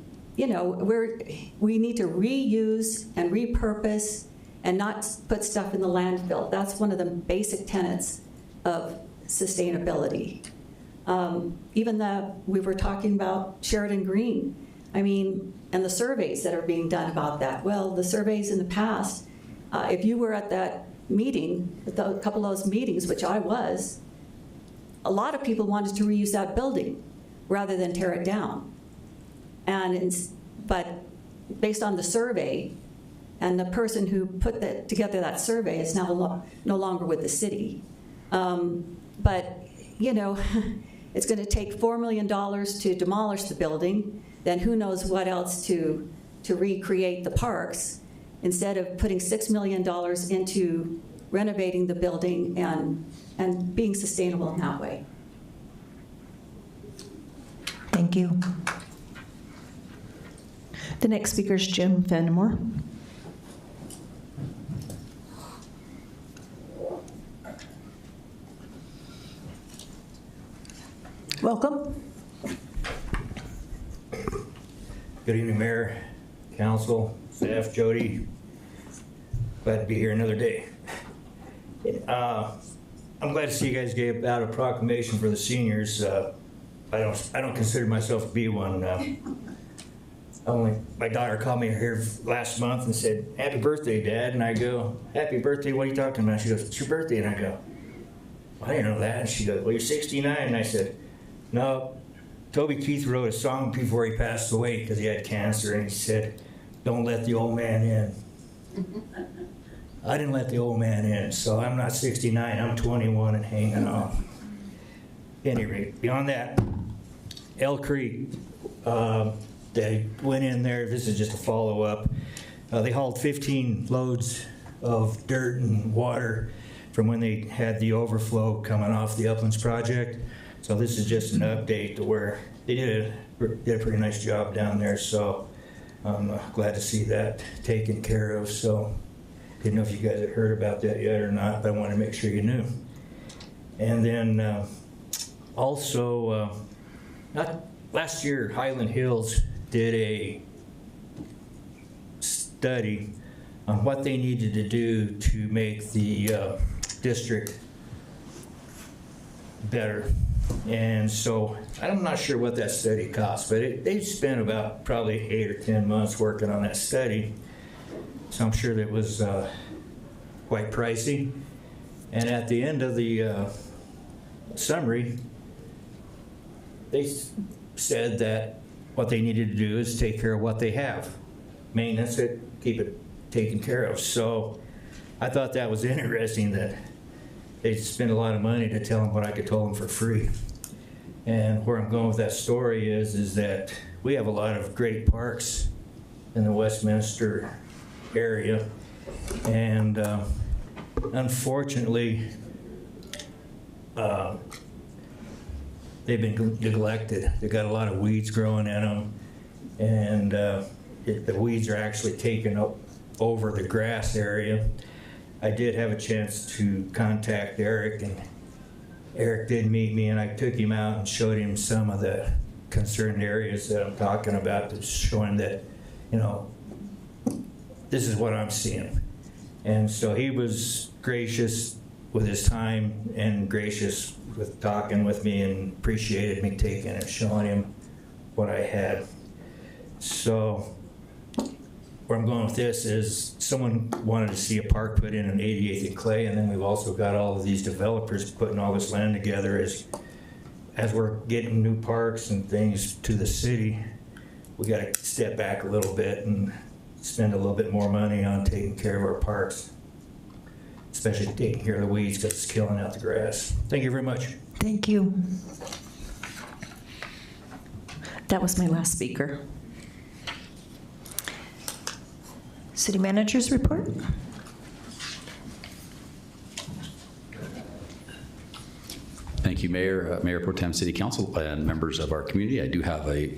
need to reuse and repurpose and not put stuff in the landfill. That's one of the basic tenets of sustainability. Even we were talking about Sheridan Green, and the surveys that are being done about that. Well, the surveys in the past, if you were at that meeting, a couple of those meetings, which I was, a lot of people wanted to reuse that building rather than tear it down. But based on the survey, and the person who put together that survey is now no longer with the city. But, it's going to take $4 million to demolish the building, then who knows what else to recreate the parks, instead of putting $6 million into renovating the building and being sustainable in that way. Thank you. The next speaker is Jim Fenimore. Welcome. Good evening, Mayor, Council, staff, Jody. Glad to be here another day. I'm glad to see you guys gave out a proclamation for the seniors. I don't consider myself to be one. My daughter called me here last month and said, "Happy birthday, Dad." And I go, "Happy birthday, what are you talking about?" She goes, "It's your birthday." And I go, "I didn't know that." And she goes, "Well, you're 69. And I said, "No, Toby Keith wrote a song before he passed away because he had cancer, and he said, 'Don't let the old man in.'" I didn't let the old man in, so I'm not 69, I'm 21 and hanging on. Anyway, beyond that, Elk Creek, they went in there, this is just a follow-up. They hauled 15 loads of dirt and water from when they had the overflow coming off the Uplands project. So this is just an update to where they did a pretty nice job down there, so I'm glad to see that taken care of. So didn't know if you guys had heard about that yet or not, but I wanted to make sure you knew. And then also, last year, Highland Hills did a study on what they needed to do to make the district better. And so I'm not sure what that study cost, but they spent about probably 8 or 10 months working on that study. So I'm sure that it was quite pricey. And at the end of the summary, they said that what they needed to do is take care of what they have. Maintenance it, keep it taken care of. So I thought that was interesting that they spent a lot of money to tell them what I could tell them for free. And where I'm going with that story is that we have a lot of great parks in the Westminster area, and unfortunately they've been neglected. They've got a lot of weeds growing in them, and the weeds are actually taking up over the grass area. I did have a chance to contact Eric, and Eric did meet me, and I took him out and showed him some of the concerned areas that I'm talking about, to show him that, this is what I'm seeing. And so he was gracious with his time and gracious with talking with me, and appreciated me taking and showing him what I had. So where I'm going with this is someone wanted to see a park put in 88th and Clay, and then we've also got all of these developers putting all this land together. As we're getting new parks and things to the city, we got to step back a little bit and spend a little bit more money on taking care of our parks, especially taking care of the weeds because it's killing out the grass. Thank you very much. Thank you. That was my last speaker. City Manager's report. Thank you, Mayor, Mayor Pro Tem, City Council, and members of our community. I do have a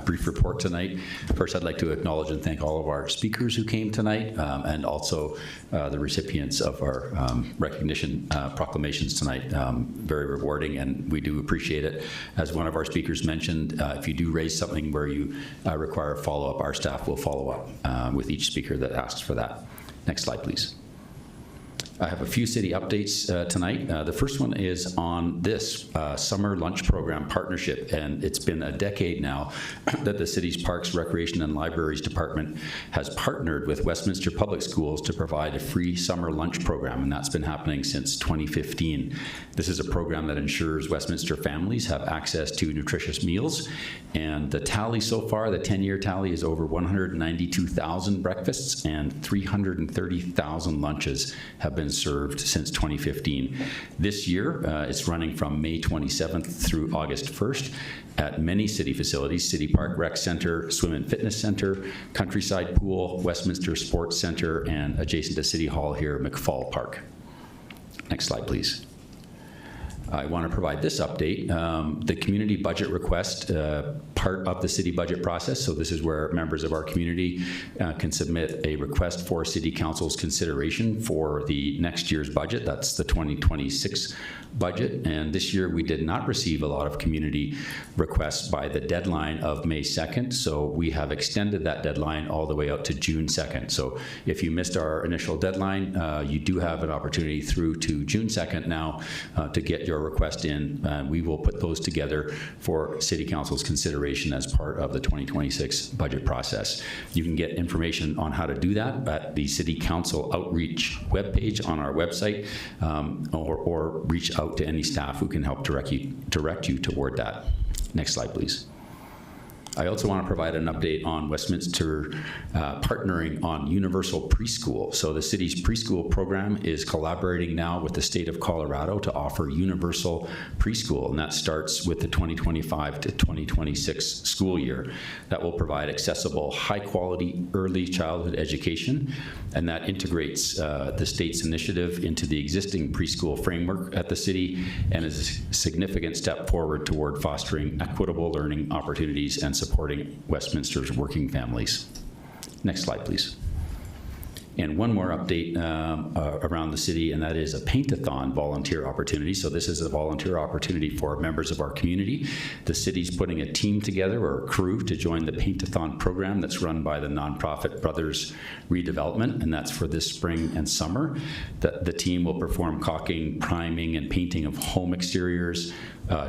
brief report tonight. First, I'd like to acknowledge and thank all of our speakers who came tonight, and also the recipients of our recognition proclamations tonight. Very rewarding, and we do appreciate it. As one of our speakers mentioned, if you do raise something where you require a follow-up, our staff will follow up with each speaker that asks for that. Next slide, please. I have a few city updates tonight. The first one is on this summer lunch program partnership, and it's been a decade now that the city's Parks, Recreation, and Libraries Department has partnered with Westminster Public Schools to provide a free summer lunch program, and that's been happening since 2015. This is a program that ensures Westminster families have access to nutritious meals, and the tally so far, the 10-year tally, is over 192,000 breakfasts and 330,000 lunches have been served since 2015. This year, it's running from May 27th through August 1st at many city facilities: City Park Rec Center, Swim and Fitness Center, Countryside Pool, Westminster Sports Center, and adjacent to City Hall here, McFall Park. Next slide, please. I want to provide this update. The community budget request, part of the city budget process, so this is where members of our community can submit a request for City Council's consideration for the next year's budget. That's the 2026 budget, and this year we did not receive a lot of community requests by the deadline of May 2nd, so we have extended that deadline all the way out to June 2nd. So if you missed our initial deadline, you do have an opportunity through to June 2nd now to get your request in. We will put those together for City Council's consideration as part of the 2026 budget process. You can get information on how to do that at the City Council outreach webpage on our website, or reach out to any staff who can help direct you toward that. Next slide, please. I also want to provide an update on Westminster partnering on universal preschool. So the city's preschool program is collaborating now with the state of Colorado to offer universal preschool, and that starts with the 2025 to 2026 school year. That will provide accessible, high-quality early childhood education, and that integrates the state's initiative into the existing preschool framework at the city and is a significant step forward toward fostering equitable learning opportunities and supporting Westminster's working families. Next slide, please. And one more update around the city, and that is a paint-a-thon volunteer opportunity. So this is a volunteer opportunity for members of our community. The city's putting a team together, or a crew, to join the paint-a-thon program that's run by the nonprofit Brothers Redevelopment, and that's for this spring and summer. The team will perform caulking, priming, and painting of home exteriors,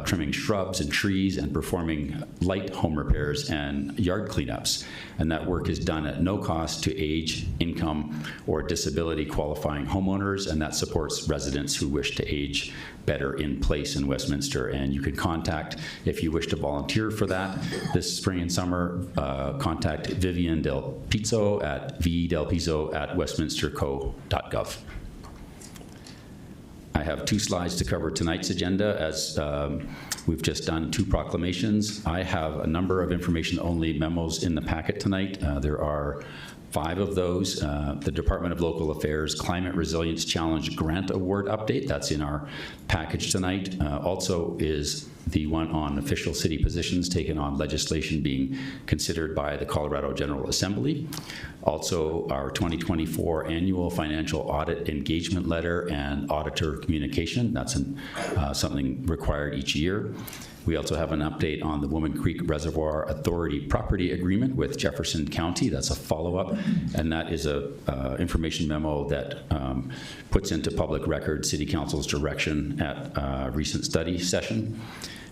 trimming shrubs and trees, and performing light home repairs and yard cleanups. And that work is done at no cost to age, income, or disability qualifying homeowners, and that supports residents who wish to age better in place in Westminster. And you can contact, if you wish to volunteer for that this spring and summer, contact Vivian Del Pizzo at vdelpizzo@westminsterco.gov. I have 2 slides to cover tonight's agenda, as we've just done 2 proclamations. I have a number of information-only memos in the packet tonight. There are 5 of those. The Department of Local Affairs Climate Resilience Challenge Grant Award update, that's in our package tonight. Also is the one on official city positions taken on legislation being considered by the Colorado General Assembly. Also, our 2024 annual financial audit engagement letter and auditor communication. That's something required each year. We also have an update on the Woman Creek Reservoir Authority property agreement with Jefferson County. That's a follow-up, and that is a information memo that puts into public record City Council's direction at a recent study session.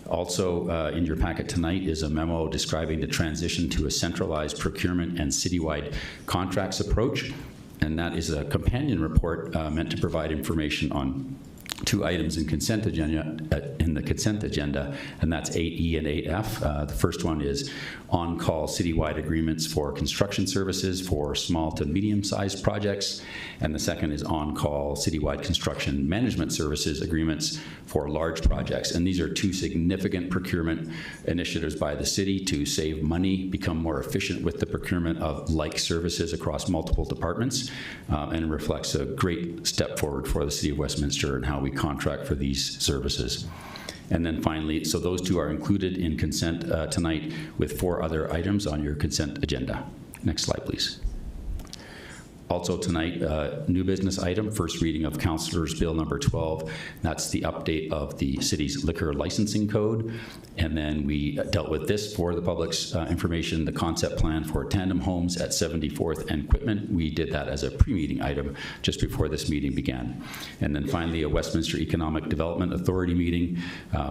Also in your packet tonight is a memo describing the transition to a centralized procurement and citywide contracts approach, and that is a companion report meant to provide information on 2 items in the consent agenda, and that's 8E and 8F. The first one is on-call citywide agreements for construction services for small to medium-sized projects, and the second is on-call citywide construction management services agreements for large projects. And these are 2 significant procurement initiatives by the city to save money, become more efficient with the procurement of like services across multiple departments, and reflects a great step forward for the City of Westminster and how we contract for these services. And then finally, so those 2 are included in consent tonight, with 4 other items on your consent agenda. Next slide, please. Also tonight, new business item, first reading of Councilor's Bill number 12. That's the update of the city's liquor licensing code. And then we dealt with this for the public's information, the concept plan for tandem homes at 74th and Quitman. We did that as a pre-meeting item just before this meeting began. And then finally, a Westminster Economic Development Authority meeting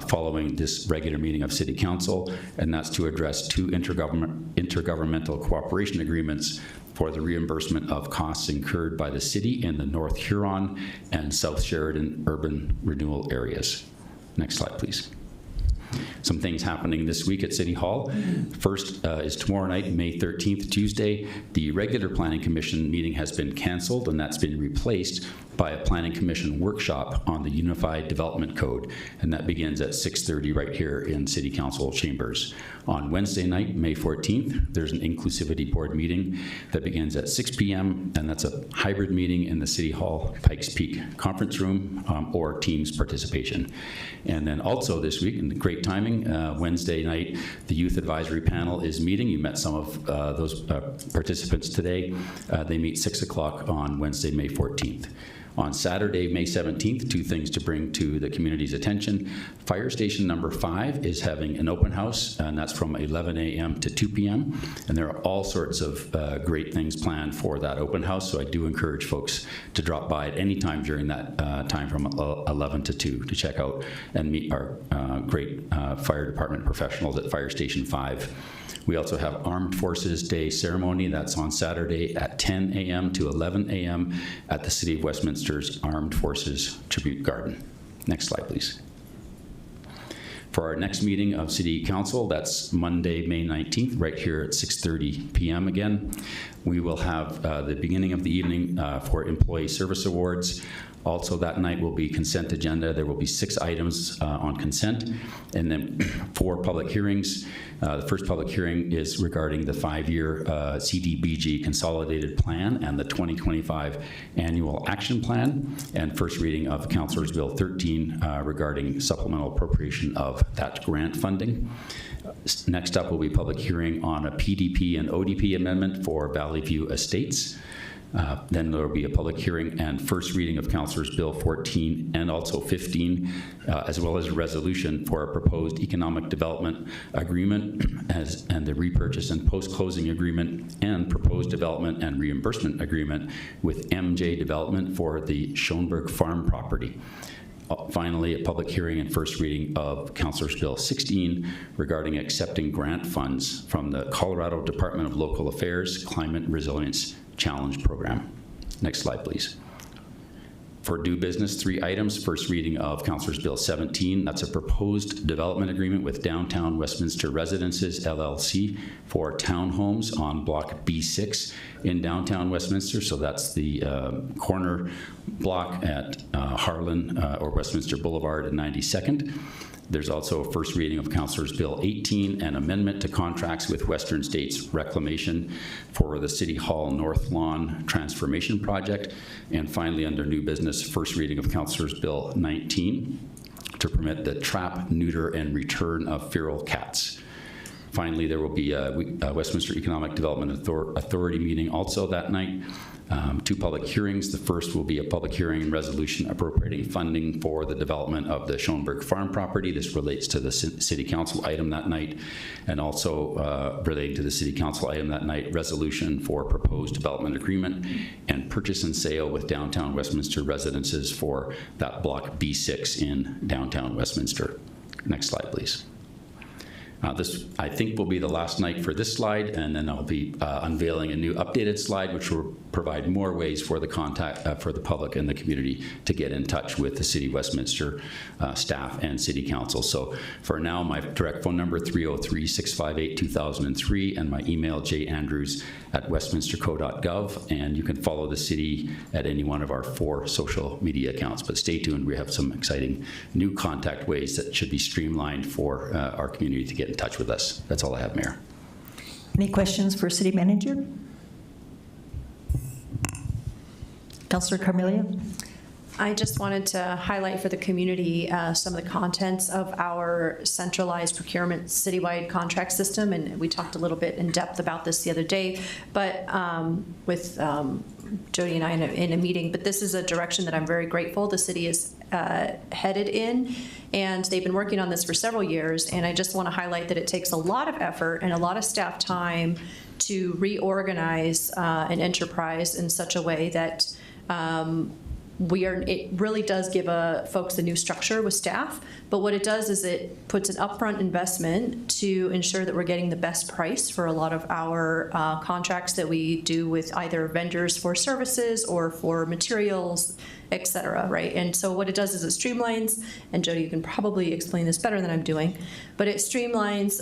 following this regular meeting of City Council, and that's to address two intergovernmental cooperation agreements for the reimbursement of costs incurred by the city in the North Huron and South Sheridan urban renewal areas. Next slide, please. Some things happening this week at City Hall. First is tomorrow night, May 13th, Tuesday. The regular Planning Commission meeting has been canceled, and that's been replaced by a Planning Commission workshop on the Unified Development Code, and that begins at 6:30 right here in City Council chambers. On Wednesday night, May 14th, there's an Inclusivity Board meeting that begins at 6 p.m., and that's a hybrid meeting in the City Hall Pikes Peak Conference Room or Teams participation. And then also this week, and great timing, Wednesday night, the Youth Advisory Panel is meeting. You met some of those participants today. They meet 6 o'clock on Wednesday, May 14th. On Saturday, May 17th, two things to bring to the community's attention. Fire Station number 5 is having an open house, and that's from 11 a.m. to 2 p.m. And there are all sorts of great things planned for that open house, so I do encourage folks to drop by at any time during that time from 11 to 2 to check out and meet our great fire department professionals at Fire Station 5. We also have Armed Forces Day ceremony. That's on Saturday at 10 a.m. to 11 a.m. at the City of Westminster's Armed Forces Tribute Garden. Next slide, please. For our next meeting of City Council, that's Monday, May 19th, right here at 6:30 p.m. again. We will have the beginning of the evening for Employee Service Awards. Also that night will be consent agenda. There will be 6 items on consent, and then 4 public hearings. The first public hearing is regarding the 5-year CDBG Consolidated Plan and the 2025 Annual Action Plan, and first reading of Councilor's Bill 13 regarding supplemental appropriation of that grant funding. Next up will be public hearing on a PDP and ODP amendment for Valley View Estates. Then there will be a public hearing and first reading of Councilor's Bill 14 and also 15, as well as a resolution for a proposed economic development agreement and the repurchase and post-closing agreement and proposed development and reimbursement agreement with MJ Development for the Schoenberg Farm property. Finally, a public hearing and first reading of Councilor's Bill 16 regarding accepting grant funds from the Colorado Department of Local Affairs Climate Resilience Challenge Program. Next slide, please. For new business, 3 items. First reading of Councilor's Bill 17. That's a proposed development agreement with Downtown Westminster Residences, LLC, for townhomes on Block B6 in downtown Westminster. So that's the corner block at Harlan or Westminster Boulevard and 92nd. There's also a first reading of Councilor's Bill 18, an amendment to contracts with Western States Reclamation for the City Hall North Lawn Transformation Project. And finally, under new business, first reading of Councilor's Bill 19 to permit the trap, neuter, and return of feral cats. Finally, there will be a Westminster Economic Development Authority meeting also that night. 2 public hearings. The first will be a public hearing and resolution appropriating funding for the development of the Schoenberg Farm property. This relates to the City Council item that night, and also relating to the City Council item that night, resolution for proposed development agreement and purchase and sale with Downtown Westminster Residences for that Block B6 in downtown Westminster. Next slide, please. This, I think, will be the last night for this slide, and then I'll be unveiling a new updated slide, which will provide more ways for the for the public and the community to get in touch with the City of Westminster staff and City Council. So for now, my direct phone number 303-658-2003, and my email jandrews@westminsterco.gov, and you can follow the city at any one of our 4 social media accounts. But stay tuned, we have some exciting new contact ways that should be streamlined for our community to get in touch with us. That's all I have, Mayor. Any questions for City Manager? Councilor Carmelia? I just wanted to highlight for the community some of the contents of our centralized procurement citywide contract system, and we talked a little bit in depth about this the other day, but with Jody and I in a meeting, but this is a direction that I'm very grateful the city is headed in, and they've been working on this for several years, and I just want to highlight that it takes a lot of effort and a lot of staff time to reorganize an enterprise in such a way that it really does give folks a new structure with staff, but what it does is it puts an upfront investment to ensure that we're getting the best price for a lot of our contracts that we do with either vendors for services or for materials, et cetera, right? And so what it does is it streamlines, and Jody, you can probably explain this better than I'm doing, but it streamlines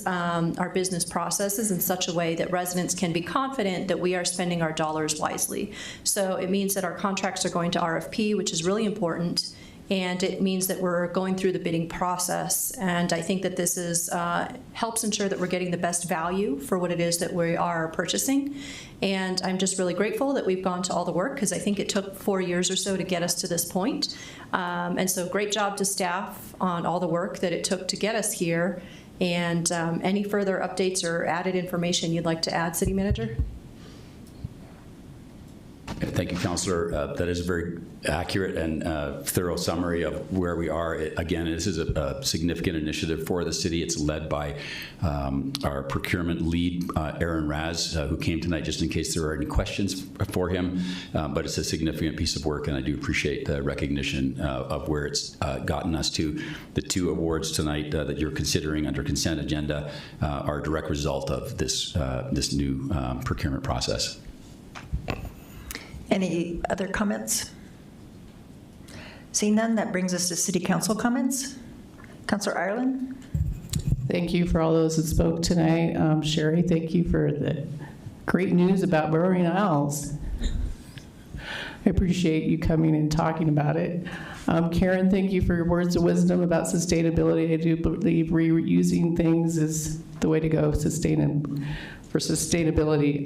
our business processes in such a way that residents can be confident that we are spending our dollars wisely. So it means that our contracts are going to RFP, which is really important, and it means that we're going through the bidding process. And I think that this is helps ensure that we're getting the best value for what it is that we are purchasing. And I'm just really grateful that we've gone to all the work, because I think it took 4 years or so to get us to this point. And so great job to staff on all the work that it took to get us here. And any further updates or added information you'd like to add, City Manager? Thank you, Councillor. That is a very accurate and thorough summary of where we are. Again, this is a significant initiative for the city. It's led by our procurement lead, Aaron Raz, who came tonight just in case there are any questions for him. But it's a significant piece of work, and I do appreciate the recognition of where it's gotten us to. The 2 awards tonight that you're considering under consent agenda are a direct result of this new procurement process. Any other comments? Seeing none, that brings us to City Council comments. Councillor Ireland? Thank you for all those that spoke tonight. Sherry, thank you for the great news about Burrowing Owls. I appreciate you coming and talking about it. Karen, thank you for your words of wisdom about sustainability. I do believe reusing things is the way to go for sustainability.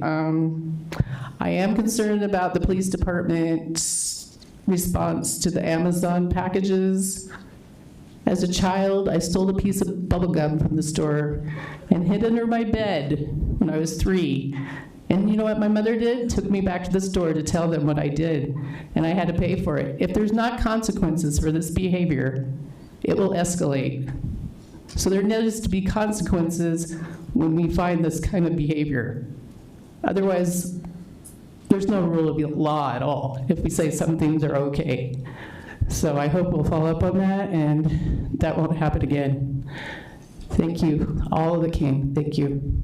I am concerned about the police department's response to the Amazon packages. As a child, I stole a piece of bubble gum from the store and hid under my bed when I was 3. And you know what my mother did? Took me back to the store to tell them what I did, and I had to pay for it. If there's not consequences for this behavior, it will escalate. So there needs to be consequences when we find this kind of behavior. Otherwise, there's no rule of law at all if we say some things are okay. So I hope we'll follow up on that and that won't happen again. Thank you, all that came. Thank you.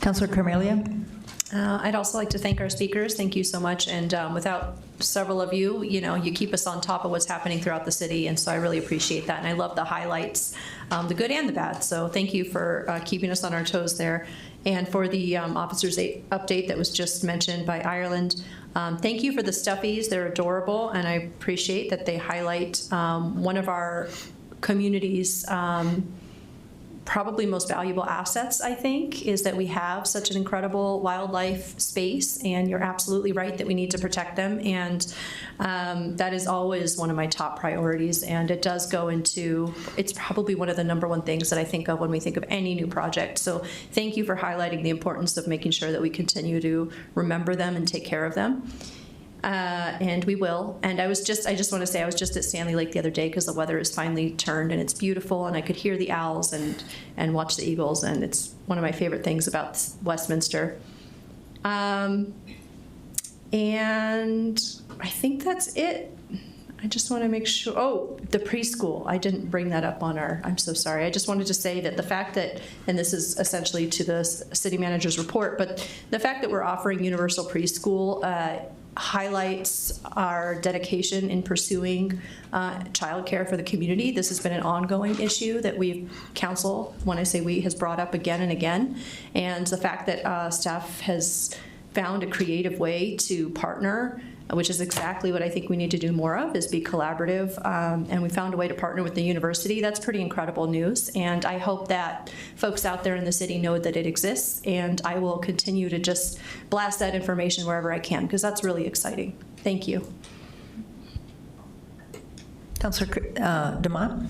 Councillor Carmelia? I'd also like to thank our speakers. Thank you so much. And without several of you, you keep us on top of what's happening throughout the city. And so I really appreciate that. And I love the highlights, the good and the bad. So thank you for keeping us on our toes there. And for the officers update that was just mentioned by Ireland, thank you for the stuffies. They're adorable. And I appreciate that they highlight one of our community's probably most valuable assets, I think, is that we have such an incredible wildlife space, and you're absolutely right that we need to protect them, and that is always one of my top priorities, and it does go into, it's probably one of the #1 things that I think of when we think of any new project. So thank you for highlighting the importance of making sure that we continue to remember them and take care of them. And we will. And I just want to say, I was just at Stanley Lake the other day because the weather has finally turned and it's beautiful, and I could hear the owls and watch the eagles, and it's one of my favorite things about Westminster. And I think that's it. I just want to make sure, oh, the preschool, I didn't bring that up on I'm so sorry. I just wanted to say that the fact that, and this is essentially to the city manager's report, but the fact that we're offering universal preschool highlights our dedication in pursuing childcare for the community. This has been an ongoing issue that council, when I say we, has brought up again and again. And the fact that staff has found a creative way to partner which is exactly what I think we need to do more of, is be collaborative. And we found a way to partner with the university. That's pretty incredible news. And I hope that folks out there in the city know that it exists. And I will continue to just blast that information wherever I can, because that's really exciting. Thank you. Councilor DeMont?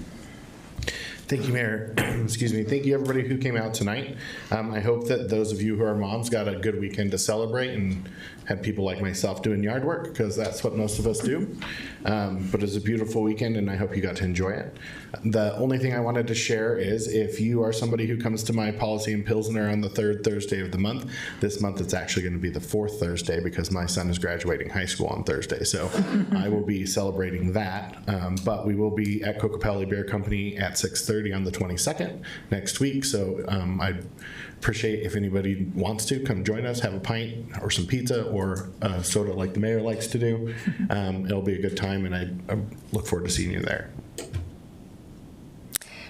Thank you, Mayor. Excuse me. Thank you, everybody who came out tonight. I hope that those of you who are moms got a good weekend to celebrate and had people like myself doing yard work, because that's what most of us do. But it's a beautiful weekend, and I hope you got to enjoy it. The only thing I wanted to share is if you are somebody who comes to my Policy in Pilsner on the 3rd Thursday of the month, this month it's actually going to be the 4th Thursday because my son is graduating high school on Thursday. So I will be celebrating that. But we will be at Cocopelli Beer Company at 6:30 on the 22nd next week. So I'd appreciate if anybody wants to come join us, have a pint or some pizza or a soda like the mayor likes to do. It'll be a good time, and I look forward to seeing you there.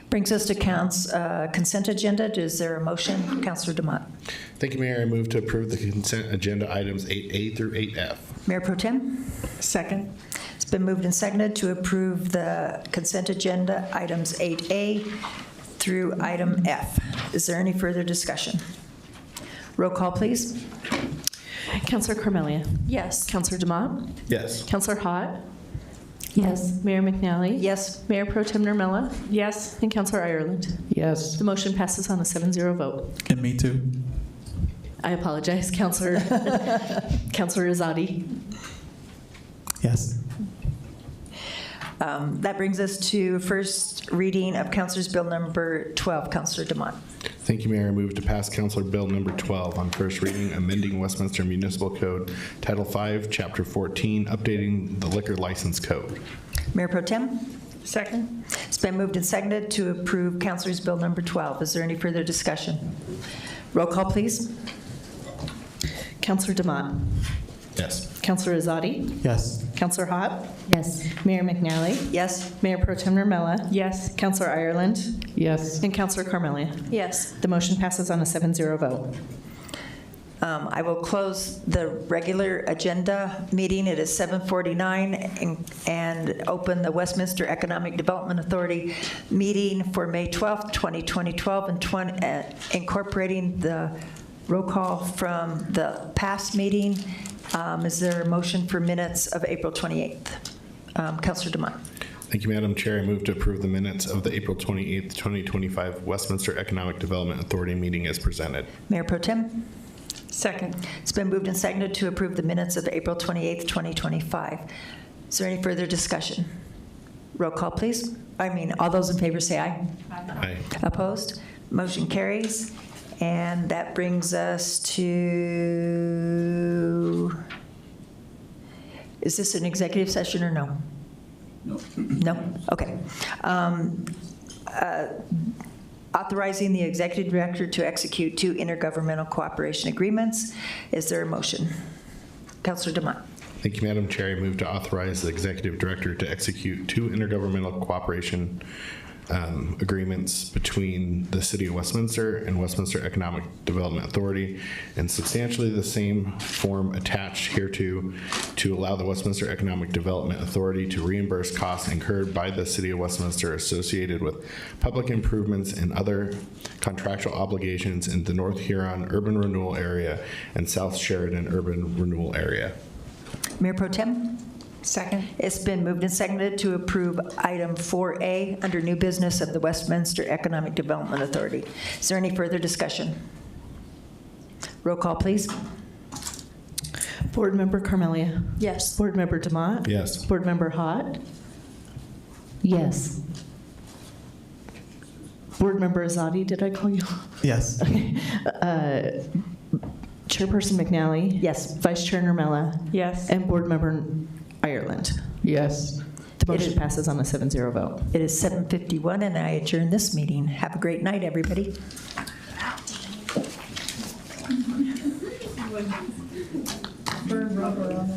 Brings us to consent agenda. Is there a motion? Councilor DeMont. Thank you, Mayor. I move to approve the consent agenda items 8A through 8F. Mayor Pro Tem? Second. It's been moved and seconded to approve the consent agenda items 8A through item F. Is there any further discussion? Roll call, please. Councilor Carmelia? Yes. Councilor DeMont? Yes. Councilor Hott? Yes. Mayor McNally? Yes. Mayor Pro Tem Nurmela? Yes. And Councilor Ireland? Yes. The motion passes on a 7-0 vote. And me too. I apologize, Councilor Azadi. Yes. That brings us to first reading of Councilor's Bill number 12. Councilor DeMont. Thank you, Mayor. I move to pass Councilor Bill number 12 on first reading, amending Westminster Municipal Code, Title 5, Chapter 14, updating the liquor license code. Mayor Pro Tem? Second. It's been moved and seconded to approve Councilor's Bill number 12. Is there any further discussion? Roll call, please. Councilor DeMont? Yes. Councilor Azadi? Yes. Councilor Hott? Yes. Mayor McNally? Yes. Mayor Pro Tem Nurmela? Yes. Councilor Ireland? Yes. And Councilor Carmelia? Yes. The motion passes on a 7-0 vote. I will close the regular agenda meeting. It is 7:49 and open the Westminster Economic Development Authority meeting for May 12th, 2012, and incorporating the roll call from the past meeting. Is there a motion for minutes of April 28th? Councilor DeMont. Thank you, Madam Chair. I move to approve the minutes of the April 28th, 2025 Westminster Economic Development Authority meeting as presented. Mayor Pro Tem? Second. It's been moved and seconded to approve the minutes of April 28th, 2025. Is there any further discussion? Roll call, please. All those in favor say aye. Aye. Opposed? Motion carries. And that brings us to, is this an executive session or no? No. No? Okay. Authorizing the executive director to execute 2 intergovernmental cooperation agreements. Is there a motion? Councilor DeMont. Thank you, Madam Chair. I move to authorize the executive director to execute 2 intergovernmental cooperation agreements between the City of Westminster and Westminster Economic Development Authority in substantially the same form attached hereto to allow the Westminster Economic Development Authority to reimburse costs incurred by the City of Westminster associated with public improvements and other contractual obligations in the North Huron Urban Renewal Area and South Sheridan Urban Renewal Area. Mayor Pro Tem? Second. It's been moved and seconded to approve item 4A under new business of the Westminster Economic Development Authority. Is there any further discussion? Roll call, please. Board Member Carmelia? Yes. Board Member DeMont? Yes. Board Member Hott? Yes. Board Member Azadi, did I call you? Yes. Okay. Chairperson McNally? Yes. Vice Chair Nurmela? Yes. And Board Member Ireland? Yes. The motion passes on a 7-0 vote. It is 7:51 and I adjourn this meeting. Have a great night, everybody. Burn rubber on that.